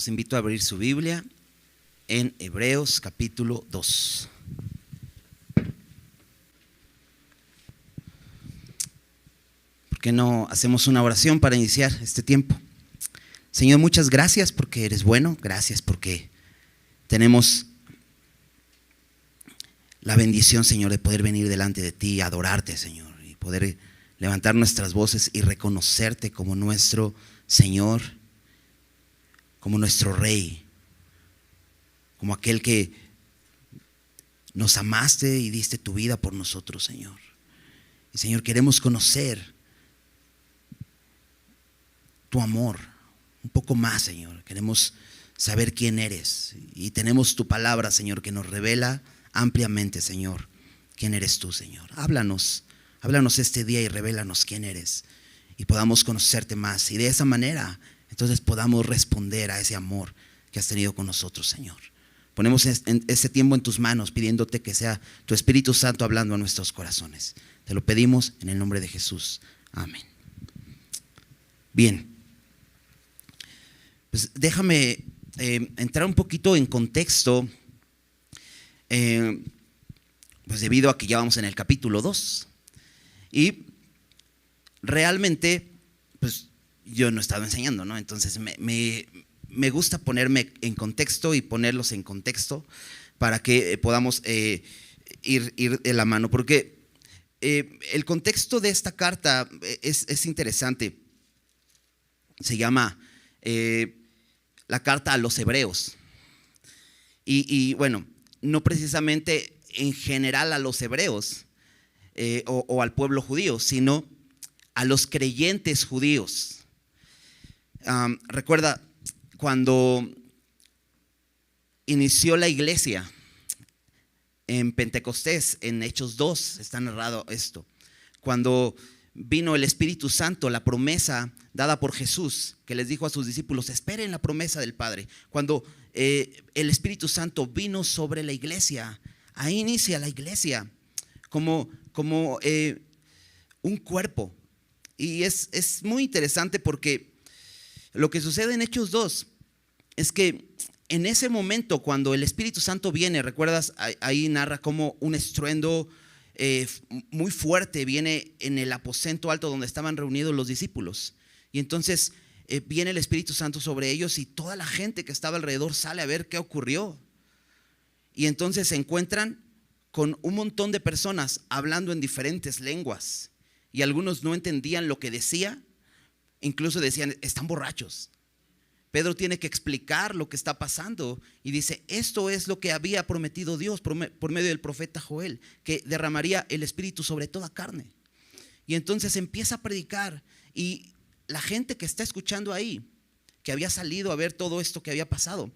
Los invito a abrir su Biblia en Hebreos capítulo 2. ¿Por qué no hacemos una oración para iniciar este tiempo? Señor, muchas gracias porque eres bueno, gracias porque tenemos la bendición, Señor, de poder venir delante de ti, adorarte, Señor, y poder levantar nuestras voces y reconocerte como nuestro Señor, como nuestro Rey, como aquel que nos amaste y diste tu vida por nosotros, Señor. Y Señor, queremos conocer tu amor un poco más, Señor. Queremos saber quién eres y tenemos tu palabra, Señor, que nos revela ampliamente, Señor, quién eres tú, Señor. Háblanos este día y revélanos quién eres y podamos conocerte más, y de esa manera entonces podamos responder a ese amor que has tenido con nosotros, Señor. Ponemos este tiempo en tus manos, pidiéndote que sea tu Espíritu Santo hablando a nuestros corazones. Te lo pedimos en el nombre de Jesús. Amén. Bien, pues déjame entrar un poquito en contexto, pues debido a que ya vamos en el capítulo 2. Y realmente, pues yo no he estado enseñando, ¿no? Entonces me gusta ponerme en contexto y ponerlos en contexto para que podamos ir de la mano, porque el contexto de esta carta es interesante. Se llama la carta a los hebreos. Y bueno, no precisamente en general a los hebreos o al pueblo judío, sino a los creyentes judíos. Recuerda cuando inició la iglesia en Pentecostés, en Hechos 2 está narrado esto. Cuando vino el Espíritu Santo, la promesa dada por Jesús, que les dijo a sus discípulos: esperen la promesa del Padre. Cuando el Espíritu Santo vino sobre la iglesia, ahí inicia la iglesia como un cuerpo. Y es muy interesante porque lo que sucede en Hechos 2 es que en ese momento, cuando el Espíritu Santo viene, recuerdas, ahí narra como un estruendo muy fuerte viene en el aposento alto donde estaban reunidos los discípulos. Y entonces viene el Espíritu Santo sobre ellos y toda la gente que estaba alrededor sale a ver qué ocurrió. Y entonces se encuentran con un montón de personas hablando en diferentes lenguas. Y algunos no entendían lo que decía, incluso decían: están borrachos. Pedro tiene que explicar lo que está pasando y dice: esto es lo que había prometido Dios por medio del profeta Joel, que derramaría el Espíritu sobre toda carne. Y entonces empieza a predicar, y la gente que está escuchando ahí, que había salido a ver todo esto que había pasado,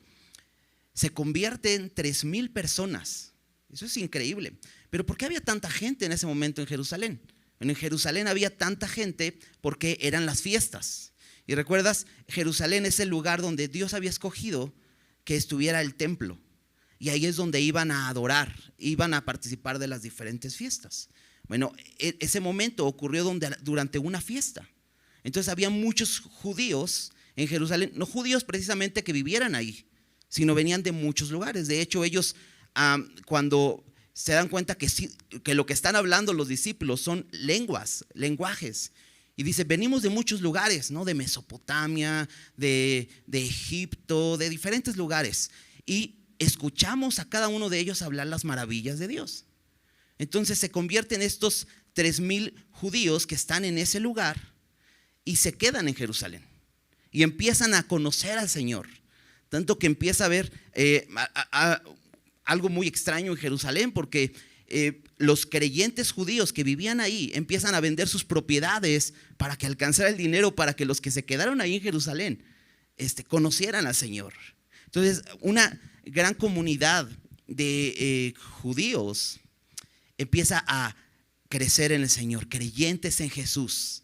se convierte en 3,000 personas. Eso es increíble. Pero ¿por qué había tanta gente en ese momento en Jerusalén? En Jerusalén había tanta gente porque eran las fiestas. Y recuerdas, Jerusalén es el lugar donde Dios había escogido que estuviera el templo. Y ahí es donde iban a adorar, iban a participar de las diferentes fiestas. Bueno, ese momento ocurrió durante una fiesta. Entonces había muchos judíos en Jerusalén, no judíos precisamente que vivieran ahí, sino venían de muchos lugares. De hecho, ellos cuando se dan cuenta que lo que están hablando los discípulos son lenguajes. Y dice: venimos de muchos lugares, ¿no? De Mesopotamia, de Egipto, de diferentes lugares. Y escuchamos a cada uno de ellos hablar las maravillas de Dios. Entonces se convierten estos 3,000 judíos que están en ese lugar y se quedan en Jerusalén. Y empiezan a conocer al Señor. Tanto que empieza a haber algo muy extraño en Jerusalén, porque los creyentes judíos que vivían ahí empiezan a vender sus propiedades para que alcanzara el dinero, para que los que se quedaron ahí en Jerusalén conocieran al Señor. Entonces una gran comunidad de judíos empieza a crecer en el Señor, creyentes en Jesús.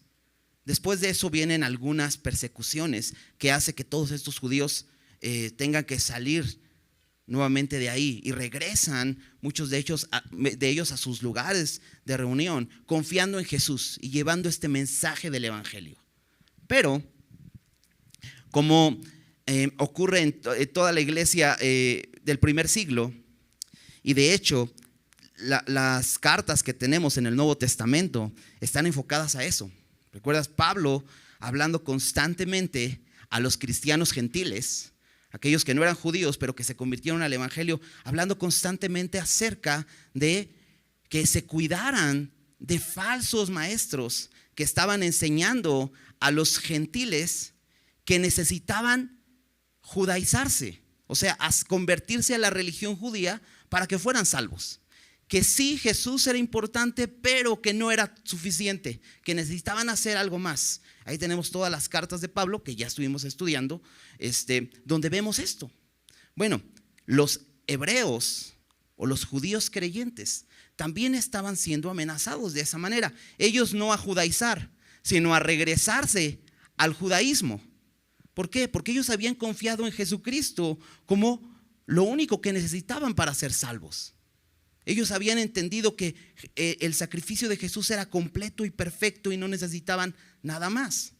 Después de eso vienen algunas persecuciones que hace que todos estos judíos tengan que salir nuevamente de ahí, y regresan muchos de ellos a sus lugares de reunión, confiando en Jesús y llevando este mensaje del evangelio. Pero como ocurre en toda la iglesia del primer siglo. Y de hecho, las cartas que tenemos en el Nuevo Testamento están enfocadas a eso. ¿Recuerdas? Pablo hablando constantemente a los cristianos gentiles, aquellos que no eran judíos pero que se convirtieron al evangelio, hablando constantemente acerca de que se cuidaran de falsos maestros que estaban enseñando a los gentiles que necesitaban judaizarse, o sea, a convertirse a la religión judía para que fueran salvos. Que sí, Jesús era importante, pero que no era suficiente, que necesitaban hacer algo más. Ahí tenemos todas las cartas de Pablo que ya estuvimos estudiando, donde vemos esto. Bueno, los hebreos o los judíos creyentes también estaban siendo amenazados de esa manera. Ellos no a judaizar, sino a regresarse al judaísmo. ¿Por qué? Porque ellos habían confiado en Jesucristo como lo único que necesitaban para ser salvos. Ellos habían entendido que el sacrificio de Jesús era completo y perfecto y no necesitaban nada más.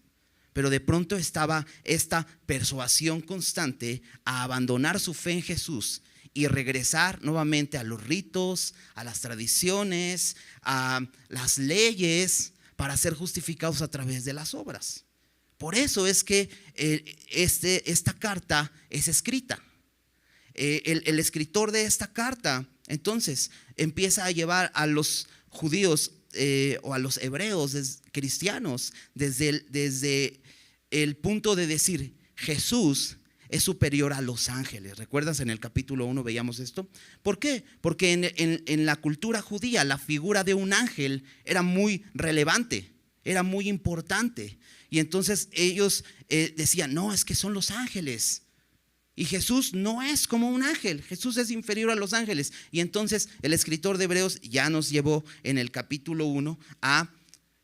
Pero de pronto estaba esta persuasión constante a abandonar su fe en Jesús y regresar nuevamente a los ritos, a las tradiciones, a las leyes para ser justificados a través de las obras. Por eso es que esta carta es escrita. El escritor de esta carta entonces empieza a llevar a los judíos o a los hebreos cristianos desde el punto de decir: Jesús es superior a los ángeles. ¿Recuerdas? En el capítulo 1 veíamos esto. ¿Por qué? Porque en la cultura judía la figura de un ángel era muy relevante, era muy importante. Y entonces ellos decían: no, es que son los ángeles. Y Jesús no es como un ángel, Jesús es inferior a los ángeles. Y entonces el escritor de Hebreos ya nos llevó en el capítulo 1 a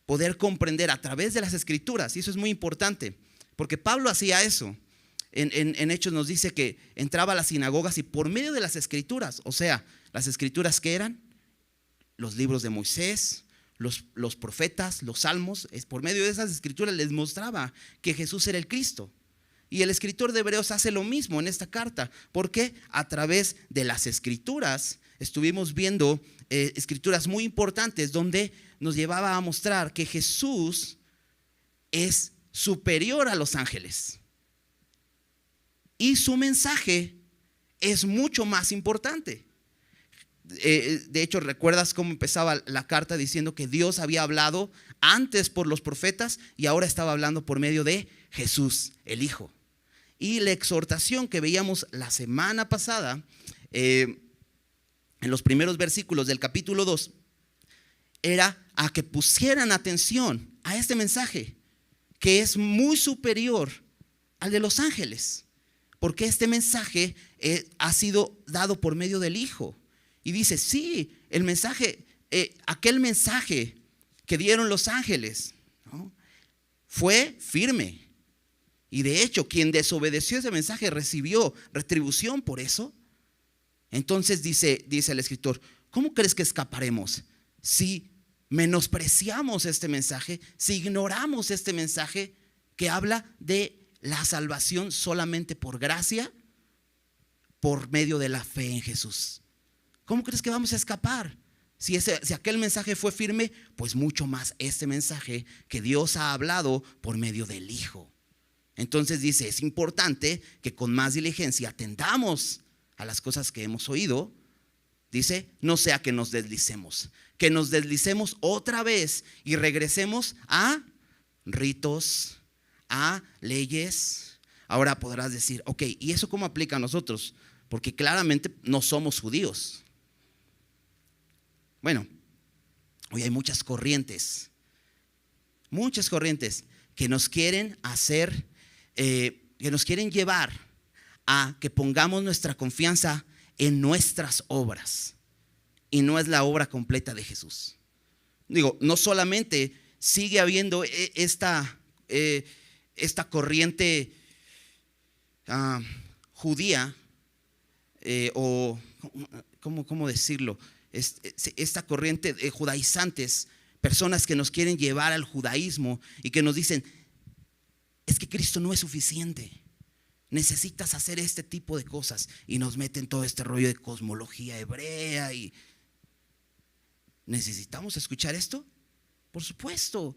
poder comprender a través de las escrituras. Y eso es muy importante, porque Pablo hacía eso. En Hechos nos dice que entraba a las sinagogas y por medio de las escrituras, o sea, las escrituras que eran los libros de Moisés, los profetas, los salmos, por medio de esas escrituras les mostraba que Jesús era el Cristo. Y el escritor de Hebreos hace lo mismo en esta carta, porque a través de las escrituras estuvimos viendo escrituras muy importantes donde nos llevaba a mostrar que Jesús es superior a los ángeles y su mensaje es mucho más importante. De hecho, ¿recuerdas cómo empezaba la carta diciendo que Dios había hablado antes por los profetas y ahora estaba hablando por medio de Jesús, el Hijo? Y la exhortación que veíamos la semana pasada, en los primeros versículos del capítulo 2, era a que pusieran atención a este mensaje, que es muy superior al de los ángeles, porque este mensaje ha sido dado por medio del Hijo. Y dice: sí, el mensaje, aquel mensaje que dieron los ángeles, ¿no?, fue firme. Y de hecho, quien desobedeció ese mensaje recibió retribución por eso. Entonces dice el escritor: ¿cómo crees que escaparemos si menospreciamos este mensaje, si ignoramos este mensaje que habla de la salvación solamente por gracia, por medio de la fe en Jesús? ¿Cómo crees que vamos a escapar? Si aquel mensaje fue firme, pues mucho más este mensaje que Dios ha hablado por medio del Hijo. Entonces dice: es importante que con más diligencia atendamos a las cosas que hemos oído. Dice: no sea que nos deslicemos otra vez y regresemos a ritos, a leyes. Ahora podrás decir: ok, ¿y eso cómo aplica a nosotros? Porque claramente no somos judíos. Bueno, hoy hay muchas corrientes que nos quieren hacer, que nos quieren llevar a que pongamos nuestra confianza en nuestras obras, y no es la obra completa de Jesús. Digo, no solamente sigue habiendo esta corriente judía, o ¿cómo decirlo? Esta corriente de judaizantes, personas que nos quieren llevar al judaísmo y que nos dicen: es que Cristo no es suficiente. necesitas hacer este tipo de cosas. Y nos meten todo este rollo de cosmología hebrea. Y ¿necesitamos escuchar esto? Por supuesto.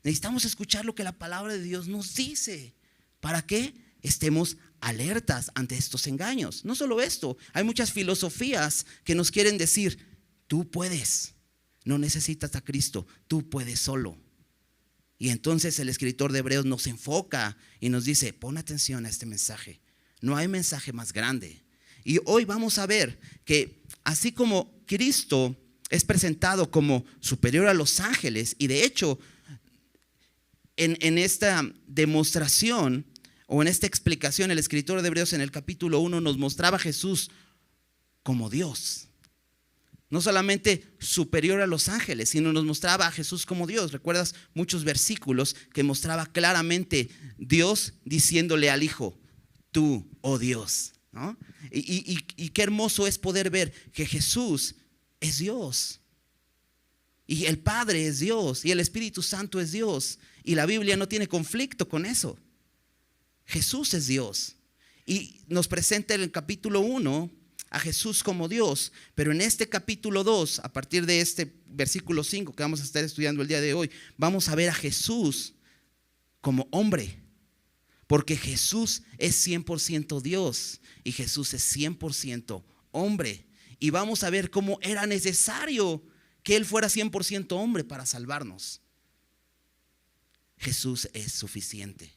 Necesitamos escuchar lo que la palabra de Dios nos dice. ¿Para qué? Estemos alertas ante estos engaños. No solo esto, hay muchas filosofías que nos quieren decir: tú puedes, no necesitas a Cristo, tú puedes solo. Y entonces el escritor de Hebreos nos enfoca y nos dice: pon atención a este mensaje, no hay mensaje más grande. Y hoy vamos a ver que así como Cristo es presentado como superior a los ángeles, y de hecho en esta demostración o en esta explicación, el escritor de Hebreos en el capítulo 1 nos mostraba a Jesús como Dios. No solamente superior a los ángeles, sino nos mostraba a Jesús como Dios. ¿Recuerdas muchos versículos que mostraba claramente Dios diciéndole al Hijo: tú, oh Dios, ¿no? Y qué hermoso es poder ver que Jesús es Dios. Y el Padre es Dios. Y el Espíritu Santo es Dios. Y la Biblia no tiene conflicto con eso. Jesús es Dios. Y nos presenta en el capítulo 1 a Jesús como Dios. Pero en este capítulo 2, a partir de este versículo 5 que vamos a estar estudiando el día de hoy, vamos a ver a Jesús como hombre. Porque Jesús es 100% Dios y Jesús es 100% hombre. Y vamos a ver cómo era necesario que Él fuera 100% hombre para salvarnos. Jesús es suficiente.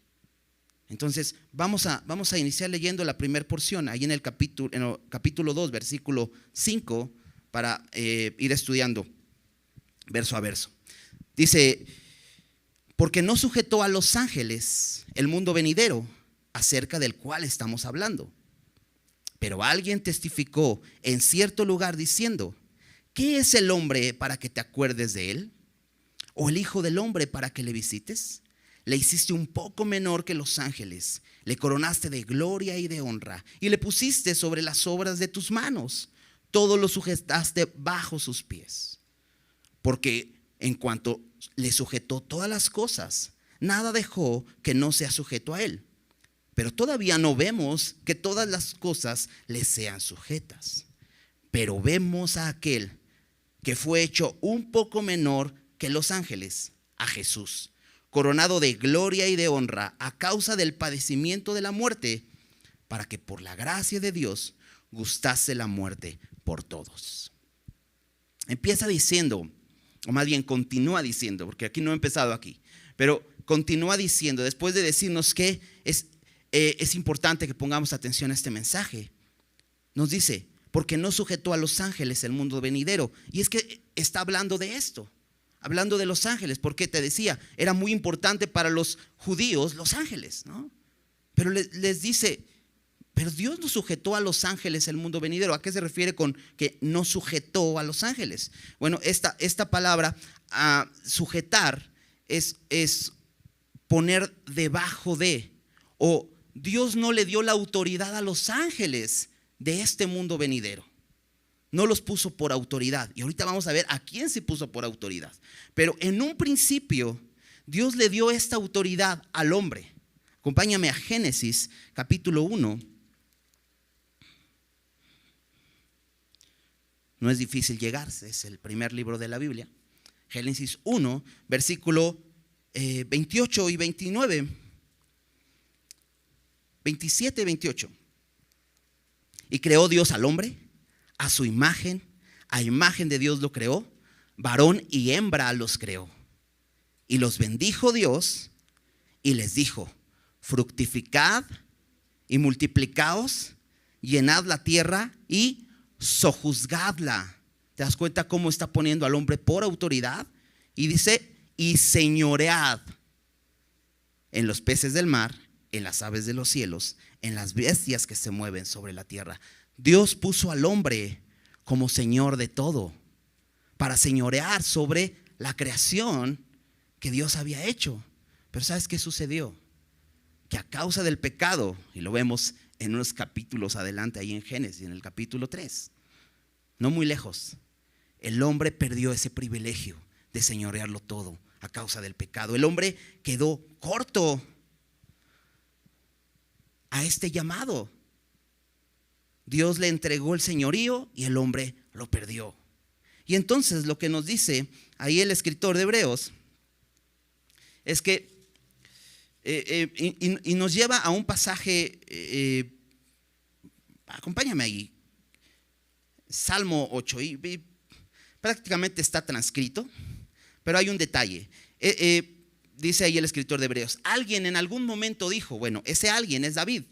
Entonces vamos a iniciar leyendo la primera porción ahí en el capítulo 2, versículo 5, para ir estudiando verso a verso. Dice: porque no sujetó a los ángeles el mundo venidero, acerca del cual estamos hablando. Pero alguien testificó en cierto lugar diciendo: ¿qué es el hombre para que te acuerdes de él? ¿O el hijo del hombre para que le visites? Le hiciste un poco menor que los ángeles, le coronaste de gloria y de honra, y le pusiste sobre las obras de tus manos. Todo lo sujetaste bajo sus pies. Porque en cuanto le sujetó todas las cosas, nada dejó que no sea sujeto a él. Pero todavía no vemos que todas las cosas le sean sujetas. Pero vemos a aquel que fue hecho un poco menor que los ángeles, a Jesús, coronado de gloria y de honra a causa del padecimiento de la muerte, para que por la gracia de Dios gustase la muerte por todos. Empieza diciendo, o más bien continúa diciendo, porque aquí no he empezado aquí, pero continúa diciendo, después de decirnos que es importante que pongamos atención a este mensaje, nos dice: porque no sujetó a los ángeles el mundo venidero. Y es que está hablando de esto, hablando de los ángeles, porque te decía, era muy importante para los judíos los ángeles, ¿no? Pero les dice: pero Dios no sujetó a los ángeles el mundo venidero. ¿A qué se refiere con que no sujetó a los ángeles? Bueno, esta palabra sujetar es poner debajo de, o Dios no le dio la autoridad a los ángeles de este mundo venidero. No los puso por autoridad. Y ahorita vamos a ver a quién se puso por autoridad. Pero en un principio, Dios le dio esta autoridad al hombre. Acompáñame a Génesis capítulo 1. No es difícil llegar, es el primer libro de la Biblia. Génesis 1, versículo 28 y 29. 27 y 28. Y creó Dios al hombre a su imagen, a imagen de Dios lo creó, varón y hembra los creó. Y los bendijo Dios y les dijo: fructificad y multiplicaos, llenad la tierra y sojuzgadla. ¿Te das cuenta cómo está poniendo al hombre por autoridad? Y dice: y señoread en los peces del mar, en las aves de los cielos, en las bestias que se mueven sobre la tierra. Dios puso al hombre como señor de todo, para señorear sobre la creación que Dios había hecho. Pero ¿sabes qué sucedió? Que a causa del pecado, y lo vemos en unos capítulos adelante ahí en Génesis, en el capítulo 3, no muy lejos, el hombre perdió ese privilegio de señorearlo todo a causa del pecado. El hombre quedó corto. a este llamado. Dios le entregó el señorío y el hombre lo perdió. Y entonces lo que nos dice ahí el escritor de Hebreos es que y nos lleva a un pasaje, acompáñame ahí, Salmo 8, y prácticamente está transcrito, pero hay un detalle. Dice ahí el escritor de Hebreos, alguien en algún momento dijo, bueno, ese alguien es David.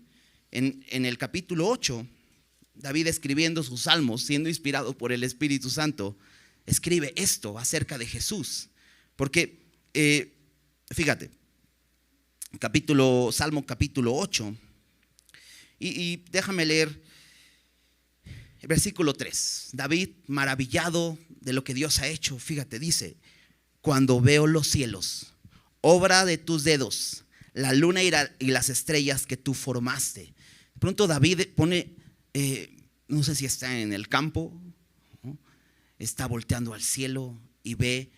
En el capítulo 8, David, escribiendo sus salmos, siendo inspirado por el Espíritu Santo, escribe esto acerca de Jesús. Porque, fíjate, Salmo capítulo 8, y déjame leer el versículo 3. David, maravillado de lo que Dios ha hecho, fíjate, dice: cuando veo los cielos, obra de tus dedos, la luna y las estrellas que tú formaste. De pronto David pone, no sé si está en el campo, ¿no? Está volteando al cielo y ve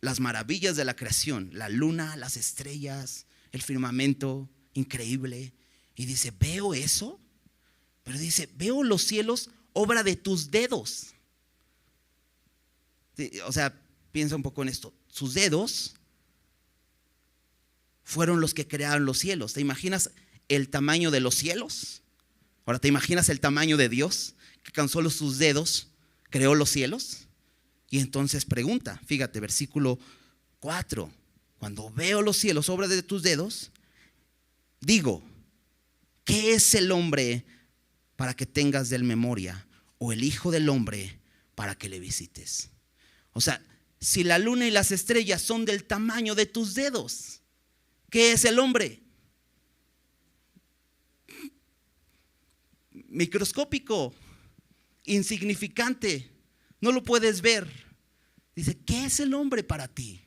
las maravillas de la creación, la luna, las estrellas, el firmamento increíble, y dice: veo eso, pero dice: veo los cielos, obra de tus dedos. O sea, piensa un poco en esto. Sus dedos fueron los que crearon los cielos. ¿Te imaginas el tamaño de los cielos? Ahora, ¿te imaginas el tamaño de Dios, que con solo sus dedos creó los cielos? Y entonces pregunta, fíjate, versículo 4: cuando veo los cielos, obra de tus dedos, digo: ¿qué es el hombre para que tengas de él memoria? O el hijo del hombre para que le visites. O sea, si la luna y las estrellas son del tamaño de tus dedos, ¿qué es el hombre? Microscópico, insignificante, no lo puedes ver. Dice: ¿qué es el hombre para ti?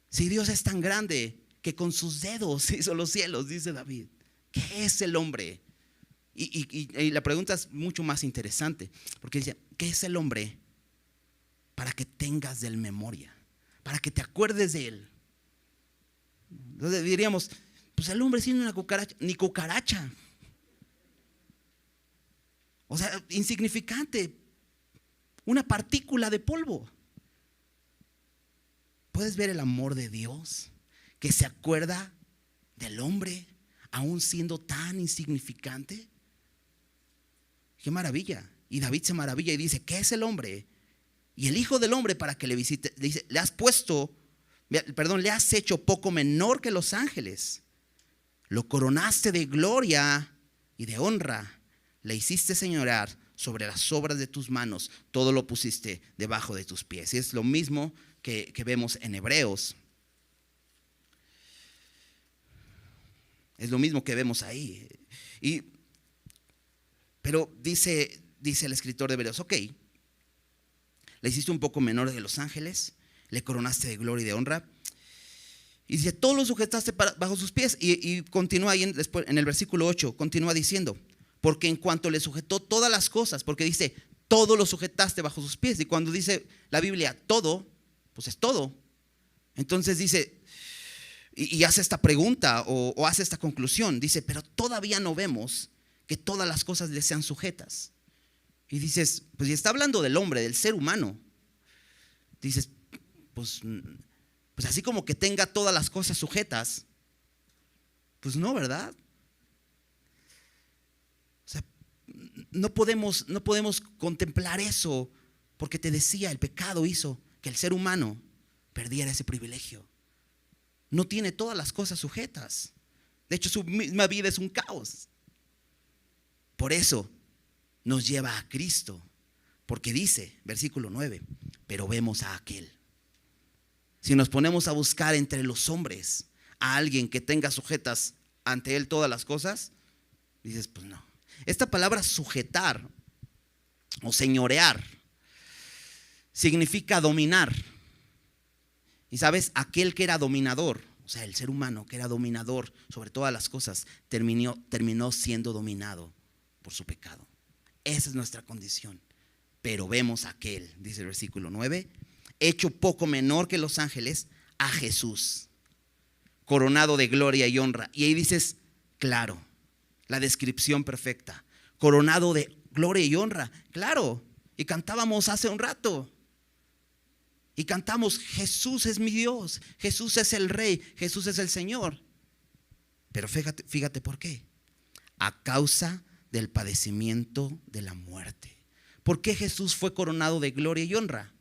Si Dios es tan grande que con sus dedos hizo los cielos, dice David, ¿qué es el hombre? Y la pregunta es mucho más interesante, porque dice: ¿qué es el hombre para que tengas de él memoria? Para que te acuerdes de él. Entonces diríamos: pues el hombre siendo una cucaracha, ni cucaracha. O sea, insignificante, una partícula de polvo. ¿Puedes ver el amor de Dios que se acuerda del hombre aún siendo tan insignificante? ¡Qué maravilla! Y David se maravilla y dice: ¿qué es el hombre? Y el hijo del hombre para que le visite. Le dice: le has hecho poco menor que los ángeles. Lo coronaste de gloria y de honra. Le hiciste señorear sobre las obras de tus manos. Todo lo pusiste debajo de tus pies. Y es lo mismo que vemos en Hebreos. Es lo mismo que vemos ahí. Pero dice el escritor de Hebreos: ok, le hiciste un poco menor de los ángeles, le coronaste de gloria y de honra. Y dice: todo lo sujetaste bajo sus pies. Y continúa ahí después, en el versículo 8, continúa diciendo: porque en cuanto le sujetó todas las cosas, porque dice: todo lo sujetaste bajo sus pies. Y cuando dice la Biblia todo, pues es todo. Entonces dice, y hace esta pregunta o hace esta conclusión. Dice: pero todavía no vemos que todas las cosas le sean sujetas. Y dices: pues, y está hablando del hombre, del ser humano. Dices: pues así como que tenga todas las cosas sujetas, pues no, ¿verdad? O sea, no podemos contemplar eso, porque te decía, el pecado hizo que el ser humano perdiera ese privilegio. No tiene todas las cosas sujetas. De hecho, su misma vida es un caos. Por eso nos lleva a Cristo, porque dice, versículo 9: pero vemos a aquel. Si nos ponemos a buscar entre los hombres a alguien que tenga sujetas ante él todas las cosas, dices: pues no. Esta palabra sujetar o señorear significa dominar. Y sabes, aquel que era dominador, o sea, el ser humano que era dominador sobre todas las cosas, terminó siendo dominado por su pecado. Esa es nuestra condición. Pero vemos a aquel, dice el versículo 9, hecho poco menor que los ángeles, a Jesús, coronado de gloria y honra. Y ahí dices: Claro. La descripción perfecta. Coronado de gloria y honra. Claro. Y cantábamos hace un rato. Y cantamos, Jesús es mi Dios. Jesús es el Rey. Jesús es el Señor. Pero fíjate por qué. A causa del padecimiento de la muerte. ¿Por qué Jesús fue coronado de gloria y honra?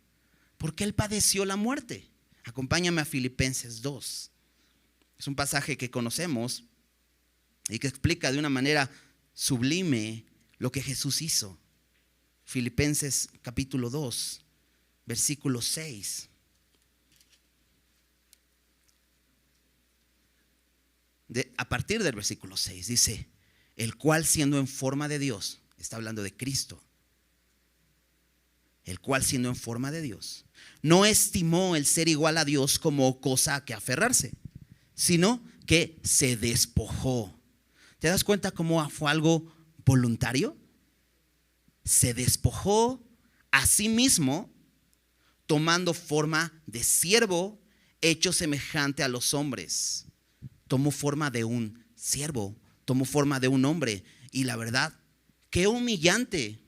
Porque Él padeció la muerte. Acompáñame a Filipenses 2. Es un pasaje que conocemos y que explica de una manera sublime lo que Jesús hizo. Filipenses capítulo 2, versículo 6. A partir del versículo 6 dice, el cual siendo en forma de Dios, está hablando de Cristo, el cual siendo en forma de Dios, no estimó el ser igual a Dios como cosa a que aferrarse, sino que se despojó. ¿Te das cuenta cómo fue algo voluntario? Se despojó a sí mismo, tomando forma de siervo, hecho semejante a los hombres. Tomó forma de un siervo, tomó forma de un hombre. Y la verdad, qué humillante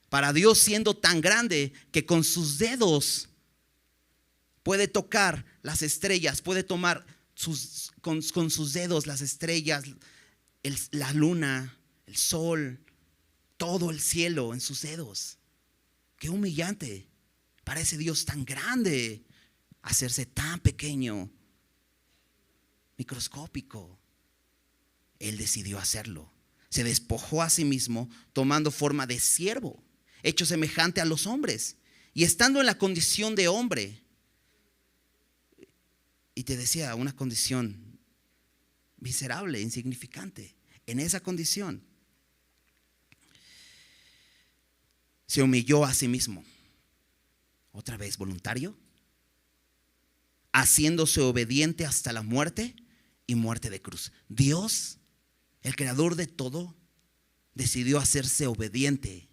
para Dios, siendo tan grande que con sus dedos puede tocar las estrellas, puede tomar con sus dedos las estrellas, la luna, el sol, todo el cielo en sus dedos. Qué humillante para ese Dios tan grande hacerse tan pequeño, microscópico. Él decidió hacerlo. Se despojó a sí mismo, tomando forma de siervo, hecho semejante a los hombres, y estando en la condición de hombre. Y te decía, una condición miserable, insignificante. En esa condición se humilló a sí mismo. Otra vez, voluntario, haciéndose obediente hasta la muerte y muerte de cruz. Dios, el creador de todo, decidió hacerse obediente.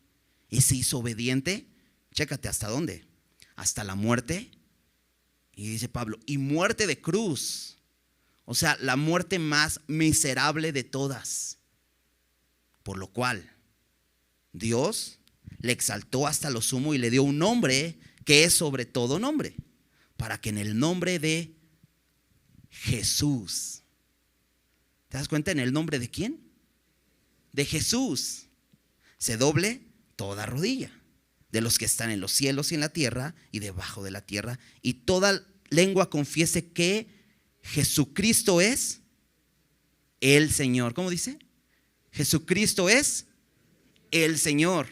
Y se hizo obediente, chécate hasta dónde, hasta la muerte. Y dice Pablo, y muerte de cruz. O sea, la muerte más miserable de todas. Por lo cual, Dios le exaltó hasta lo sumo y le dio un nombre que es sobre todo nombre, para que en el nombre de Jesús, ¿te das cuenta? ¿En el nombre de quién? De Jesús, se doble toda rodilla, de los que están en los cielos y en la tierra y debajo de la tierra, y toda lengua confiese que Jesucristo es el Señor. ¿Cómo dice? Jesucristo es el Señor,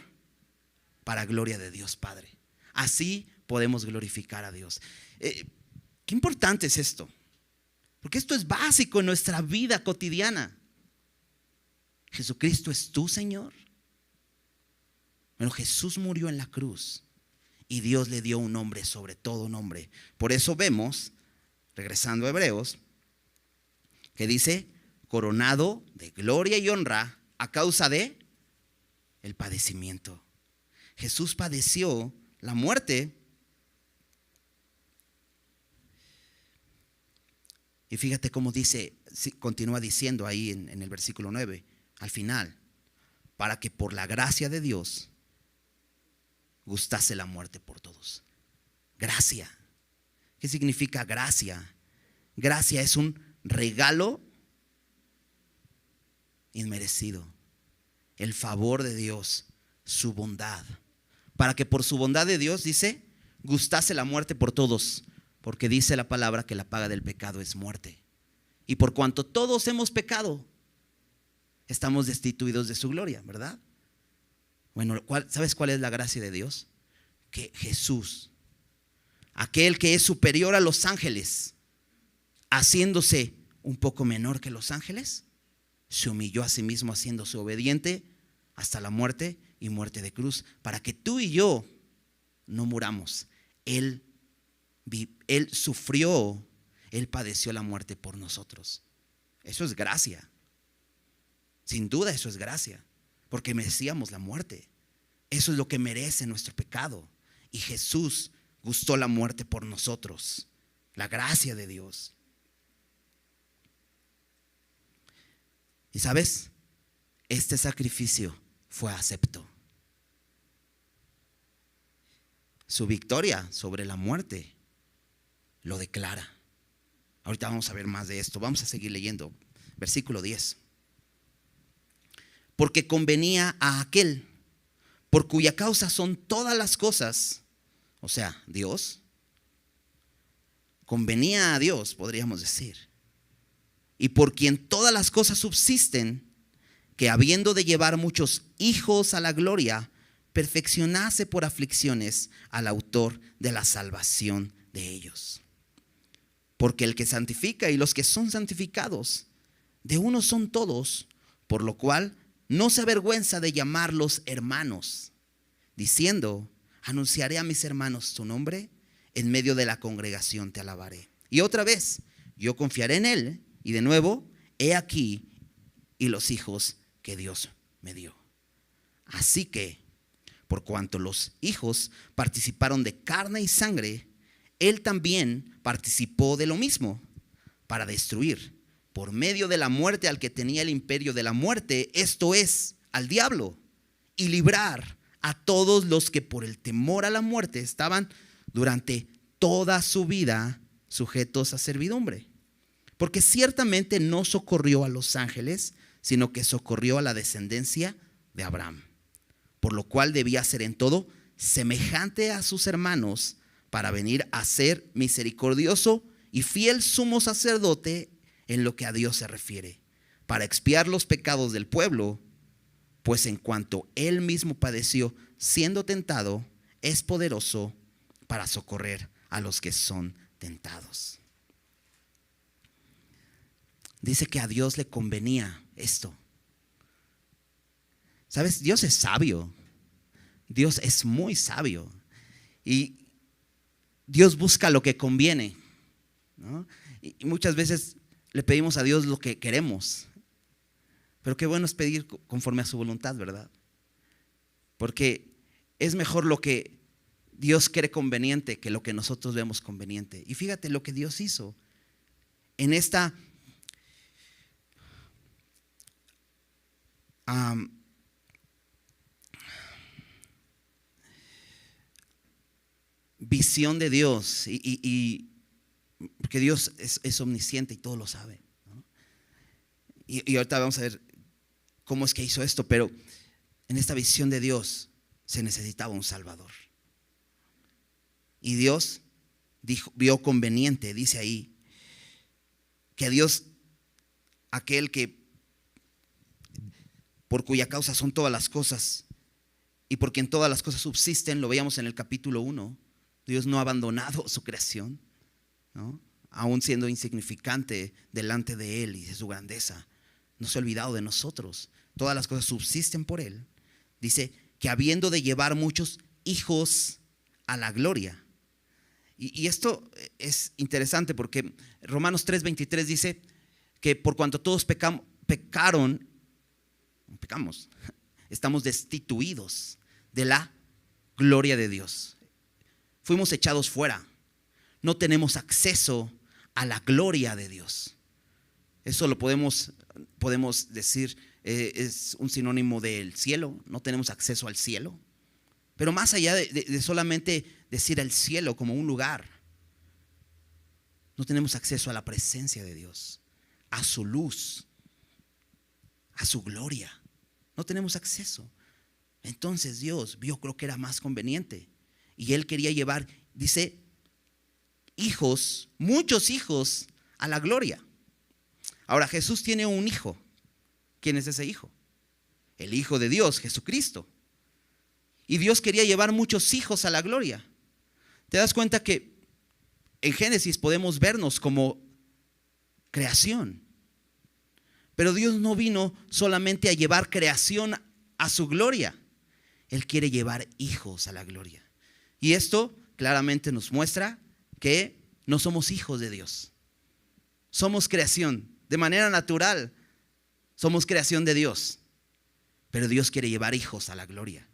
para gloria de Dios Padre. Así podemos glorificar a Dios. Qué importante es esto, porque esto es básico en nuestra vida cotidiana. Jesucristo es tu Señor. Bueno, Jesús murió en la cruz y Dios le dio un nombre sobre todo nombre. Por eso vemos, regresando a Hebreos, que dice, coronado de gloria y honra a causa de el padecimiento. Jesús padeció la muerte. Y fíjate cómo dice, continúa diciendo ahí en el versículo 9, al final, para que por la gracia de Dios gustase la muerte por todos. Gracia. ¿Qué significa gracia? Gracia es un regalo inmerecido. El favor de Dios, su bondad. Para que por su bondad de Dios, dice, gustase la muerte por todos. Porque dice la palabra que la paga del pecado es muerte. Y por cuanto todos hemos pecado, estamos destituidos de su gloria, ¿verdad? Bueno, ¿sabes cuál es la gracia de Dios? Que Jesús, aquel que es superior a los ángeles, haciéndose un poco menor que los ángeles, se humilló a sí mismo haciéndose obediente hasta la muerte y muerte de cruz, para que tú y yo no muramos. Él sufrió, Él padeció la muerte por nosotros. Eso es gracia. Sin duda eso es gracia, porque merecíamos la muerte. Eso es lo que merece nuestro pecado. Y Jesús gustó la muerte por nosotros. La gracia de Dios. Y sabes, este sacrificio fue acepto. Su victoria sobre la muerte lo declara. Ahorita vamos a ver más de esto. Vamos a seguir leyendo. Versículo 10. Porque convenía a aquel por cuya causa son todas las cosas, o sea, Dios. Convenía a Dios, podríamos decir. Y por quien todas las cosas subsisten, que habiendo de llevar muchos hijos a la gloria, perfeccionase por aflicciones al autor de la salvación de ellos. Porque el que santifica y los que son santificados, de uno son todos, por lo cual no se avergüenza de llamarlos hermanos, diciendo: anunciaré a mis hermanos tu nombre, en medio de la congregación te alabaré. Y otra vez, yo confiaré en él, y de nuevo, he aquí y los hijos que Dios me dio. Así que, por cuanto los hijos participaron de carne y sangre, él también participó de lo mismo, para destruir por medio de la muerte al que tenía el imperio de la muerte, esto es, al diablo, y librar a todos los que por el temor a la muerte estaban durante toda su vida sujetos a servidumbre. Porque ciertamente no socorrió a los ángeles, sino que socorrió a la descendencia de Abraham, por lo cual debía ser en todo semejante a sus hermanos, para venir a ser misericordioso y fiel sumo sacerdote en lo que a Dios se refiere, para expiar los pecados del pueblo, pues en cuanto él mismo padeció siendo tentado, es poderoso para socorrer a los que son tentados. Dice que a Dios le convenía esto. ¿Sabes? Dios es sabio. Dios es muy sabio. Y Dios busca lo que conviene, ¿no? Y muchas veces le pedimos a Dios lo que queremos. Pero qué bueno es pedir conforme a su voluntad, ¿verdad? Porque es mejor lo que Dios cree conveniente que lo que nosotros vemos conveniente. Y fíjate lo que Dios hizo en esta visión de Dios, y porque Dios es omnisciente y todo lo sabe, ¿no? Y ahorita vamos a ver cómo es que hizo esto, pero en esta visión de Dios se necesitaba un Salvador. Y Dios vio conveniente, dice ahí, que Dios, aquel que por cuya causa son todas las cosas y por quien todas las cosas subsisten, lo veíamos en el capítulo 1, Dios no ha abandonado su creación, ¿no? Aún siendo insignificante delante de Él y de su grandeza, no se ha olvidado de nosotros. Todas las cosas subsisten por Él. Dice que habiendo de llevar muchos hijos a la gloria. Y esto es interesante porque Romanos 3:23 dice que por cuanto todos pecamos, estamos destituidos de la gloria de Dios. Fuimos echados fuera. No tenemos acceso a la gloria de Dios. Eso lo podemos decir, es un sinónimo del cielo. No tenemos acceso al cielo. Pero más allá de solamente decir el cielo como un lugar, no tenemos acceso a la presencia de Dios, a su luz, a su gloria. No tenemos acceso. Entonces Dios vio, creo que era más conveniente, y Él quería llevar, dice, hijos, muchos hijos a la gloria. Ahora Jesús tiene un hijo. ¿Quién es ese hijo? El Hijo de Dios, Jesucristo. Y Dios quería llevar muchos hijos a la gloria. ¿Te das cuenta que en Génesis podemos vernos como creación? Pero Dios no vino solamente a llevar creación a su gloria. Él quiere llevar hijos a la gloria. Y esto claramente nos muestra que no somos hijos de Dios. Somos creación. De manera natural, somos creación de Dios. Pero Dios quiere llevar hijos a la gloria.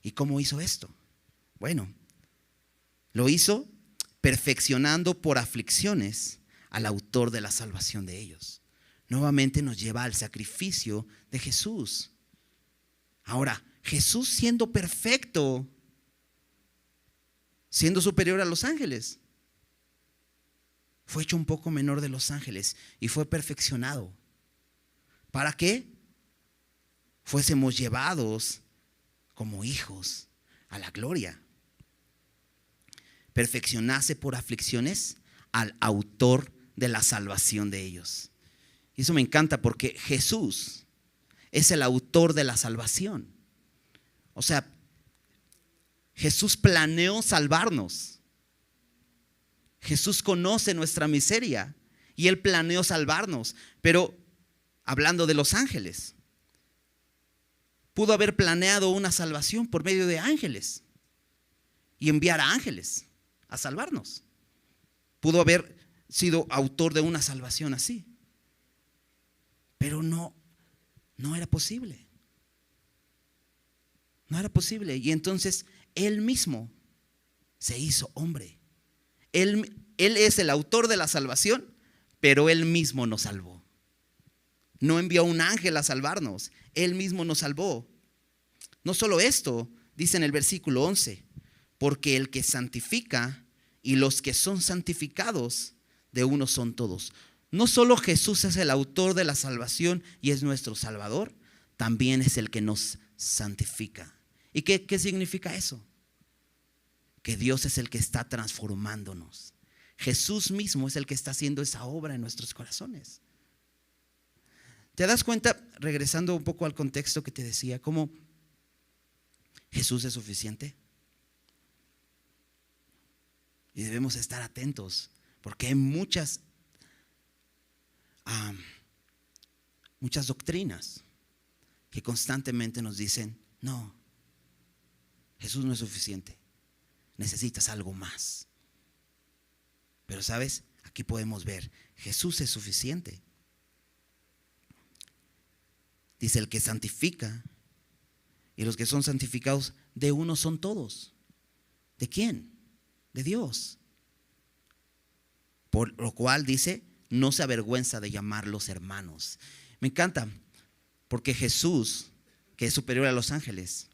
¿Y cómo hizo esto? Bueno, lo hizo perfeccionando por aflicciones al autor de la salvación de ellos. nuevamente nos lleva al sacrificio de Jesús. Ahora, Jesús siendo perfecto, siendo superior a los ángeles, fue hecho un poco menor de los ángeles y fue perfeccionado. ¿Para qué? Fuésemos llevados como hijos a la gloria. Perfeccionase por aflicciones al autor de la salvación de ellos. Y eso me encanta porque Jesús es el autor de la salvación. O sea, Jesús planeó salvarnos. Jesús conoce nuestra miseria y Él planeó salvarnos. Pero hablando de los ángeles, pudo haber planeado una salvación por medio de ángeles y enviar a ángeles a salvarnos. Pudo haber sido autor de una salvación así, pero no era posible. No era posible. Y entonces Él mismo se hizo hombre. Él es el autor de la salvación, pero Él mismo nos salvó. No envió a un ángel a salvarnos, Él mismo nos salvó. No solo esto, dice en el versículo 11, porque el que santifica y los que son santificados, de uno son todos. No solo Jesús es el autor de la salvación y es nuestro Salvador, también es el que nos santifica. ¿Y qué significa eso? Que Dios es el que está transformándonos. Jesús mismo es el que está haciendo esa obra en nuestros corazones. ¿Te das cuenta, regresando un poco al contexto que te decía, cómo Jesús es suficiente? Y debemos estar atentos, porque hay muchas doctrinas que constantemente nos dicen, no, Jesús no es suficiente, necesitas algo más. Pero ¿sabes? Aquí podemos ver, Jesús es suficiente. Dice, el que santifica y los que son santificados, de uno son todos. ¿De quién? De Dios. Por lo cual dice, no se avergüenza de llamarlos hermanos. Me encanta, porque Jesús, que es superior a los ángeles,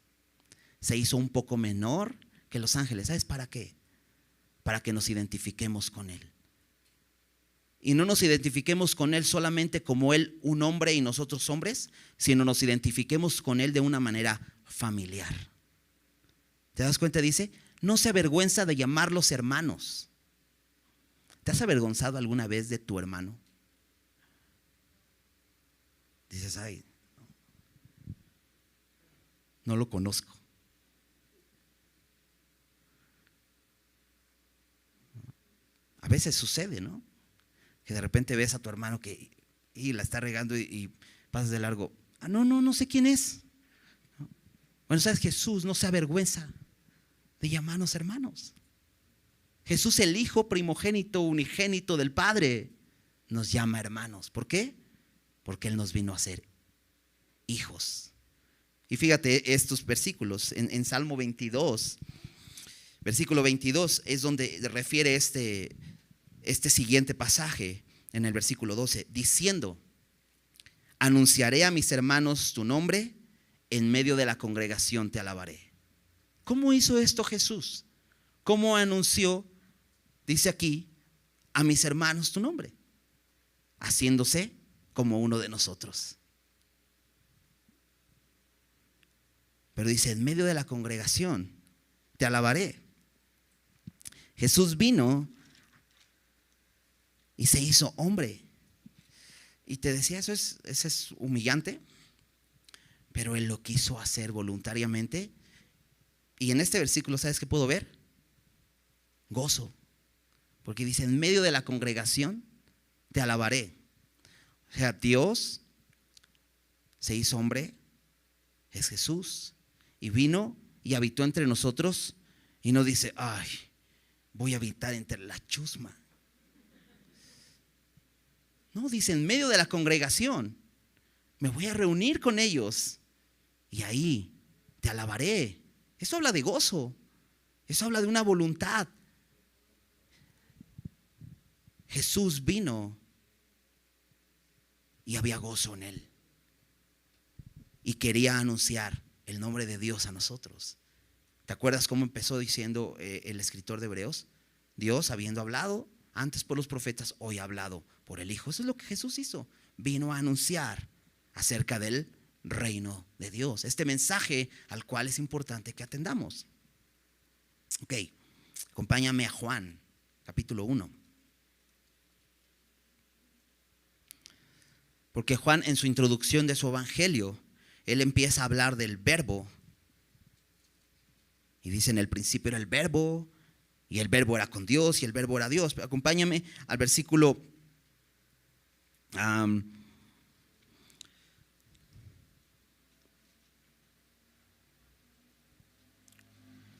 se hizo un poco menor que los ángeles. ¿Sabes para qué? Para que nos identifiquemos con Él. Y no nos identifiquemos con Él solamente como Él un hombre y nosotros hombres, sino nos identifiquemos con Él de una manera familiar. ¿Te das cuenta? Dice, no se avergüenza de llamarlos hermanos. ¿Te has avergonzado alguna vez de tu hermano? Dices, ay, no lo conozco. A veces sucede, ¿no? Que de repente ves a tu hermano que la está regando y pasas de largo. No sé quién es. Bueno, sabes, Jesús no se avergüenza de llamarnos hermanos. Jesús, el Hijo primogénito, unigénito del Padre, nos llama hermanos. ¿Por qué? Porque Él nos vino a ser hijos. Y fíjate estos versículos en Salmo 22, versículo 22 es donde refiere este siguiente pasaje en el versículo 12, diciendo, anunciaré a mis hermanos tu nombre, en medio de la congregación te alabaré. ¿Cómo hizo esto Jesús? ¿Cómo anunció, dice aquí, a mis hermanos tu nombre? Haciéndose como uno de nosotros. Pero dice, en medio de la congregación te alabaré. Jesús vino y se hizo hombre. Y te decía, eso es humillante, pero Él lo quiso hacer voluntariamente. Y en este versículo, ¿sabes qué puedo ver? Gozo. Porque dice, en medio de la congregación te alabaré. O sea, Dios se hizo hombre, es Jesús, y vino y habitó entre nosotros. Y no dice, ay, voy a habitar entre la chusma. No, dice, en medio de la congregación me voy a reunir con ellos y ahí te alabaré. Eso habla de gozo. Eso habla de una voluntad. Jesús vino y había gozo en él. Y quería anunciar el nombre de Dios a nosotros. ¿Te acuerdas cómo empezó diciendo el escritor de Hebreos? Dios, habiendo hablado antes por los profetas, hoy ha hablado por el Hijo. Eso es lo que Jesús hizo. Vino a anunciar acerca del reino de Dios. Este mensaje al cual es importante que atendamos. Ok, acompáñame a Juan, capítulo 1. Porque Juan, en su introducción de su evangelio, él empieza a hablar del verbo. Y dice: en el principio era el verbo, y el verbo era con Dios, y el verbo era Dios. Pero acompáñame al versículo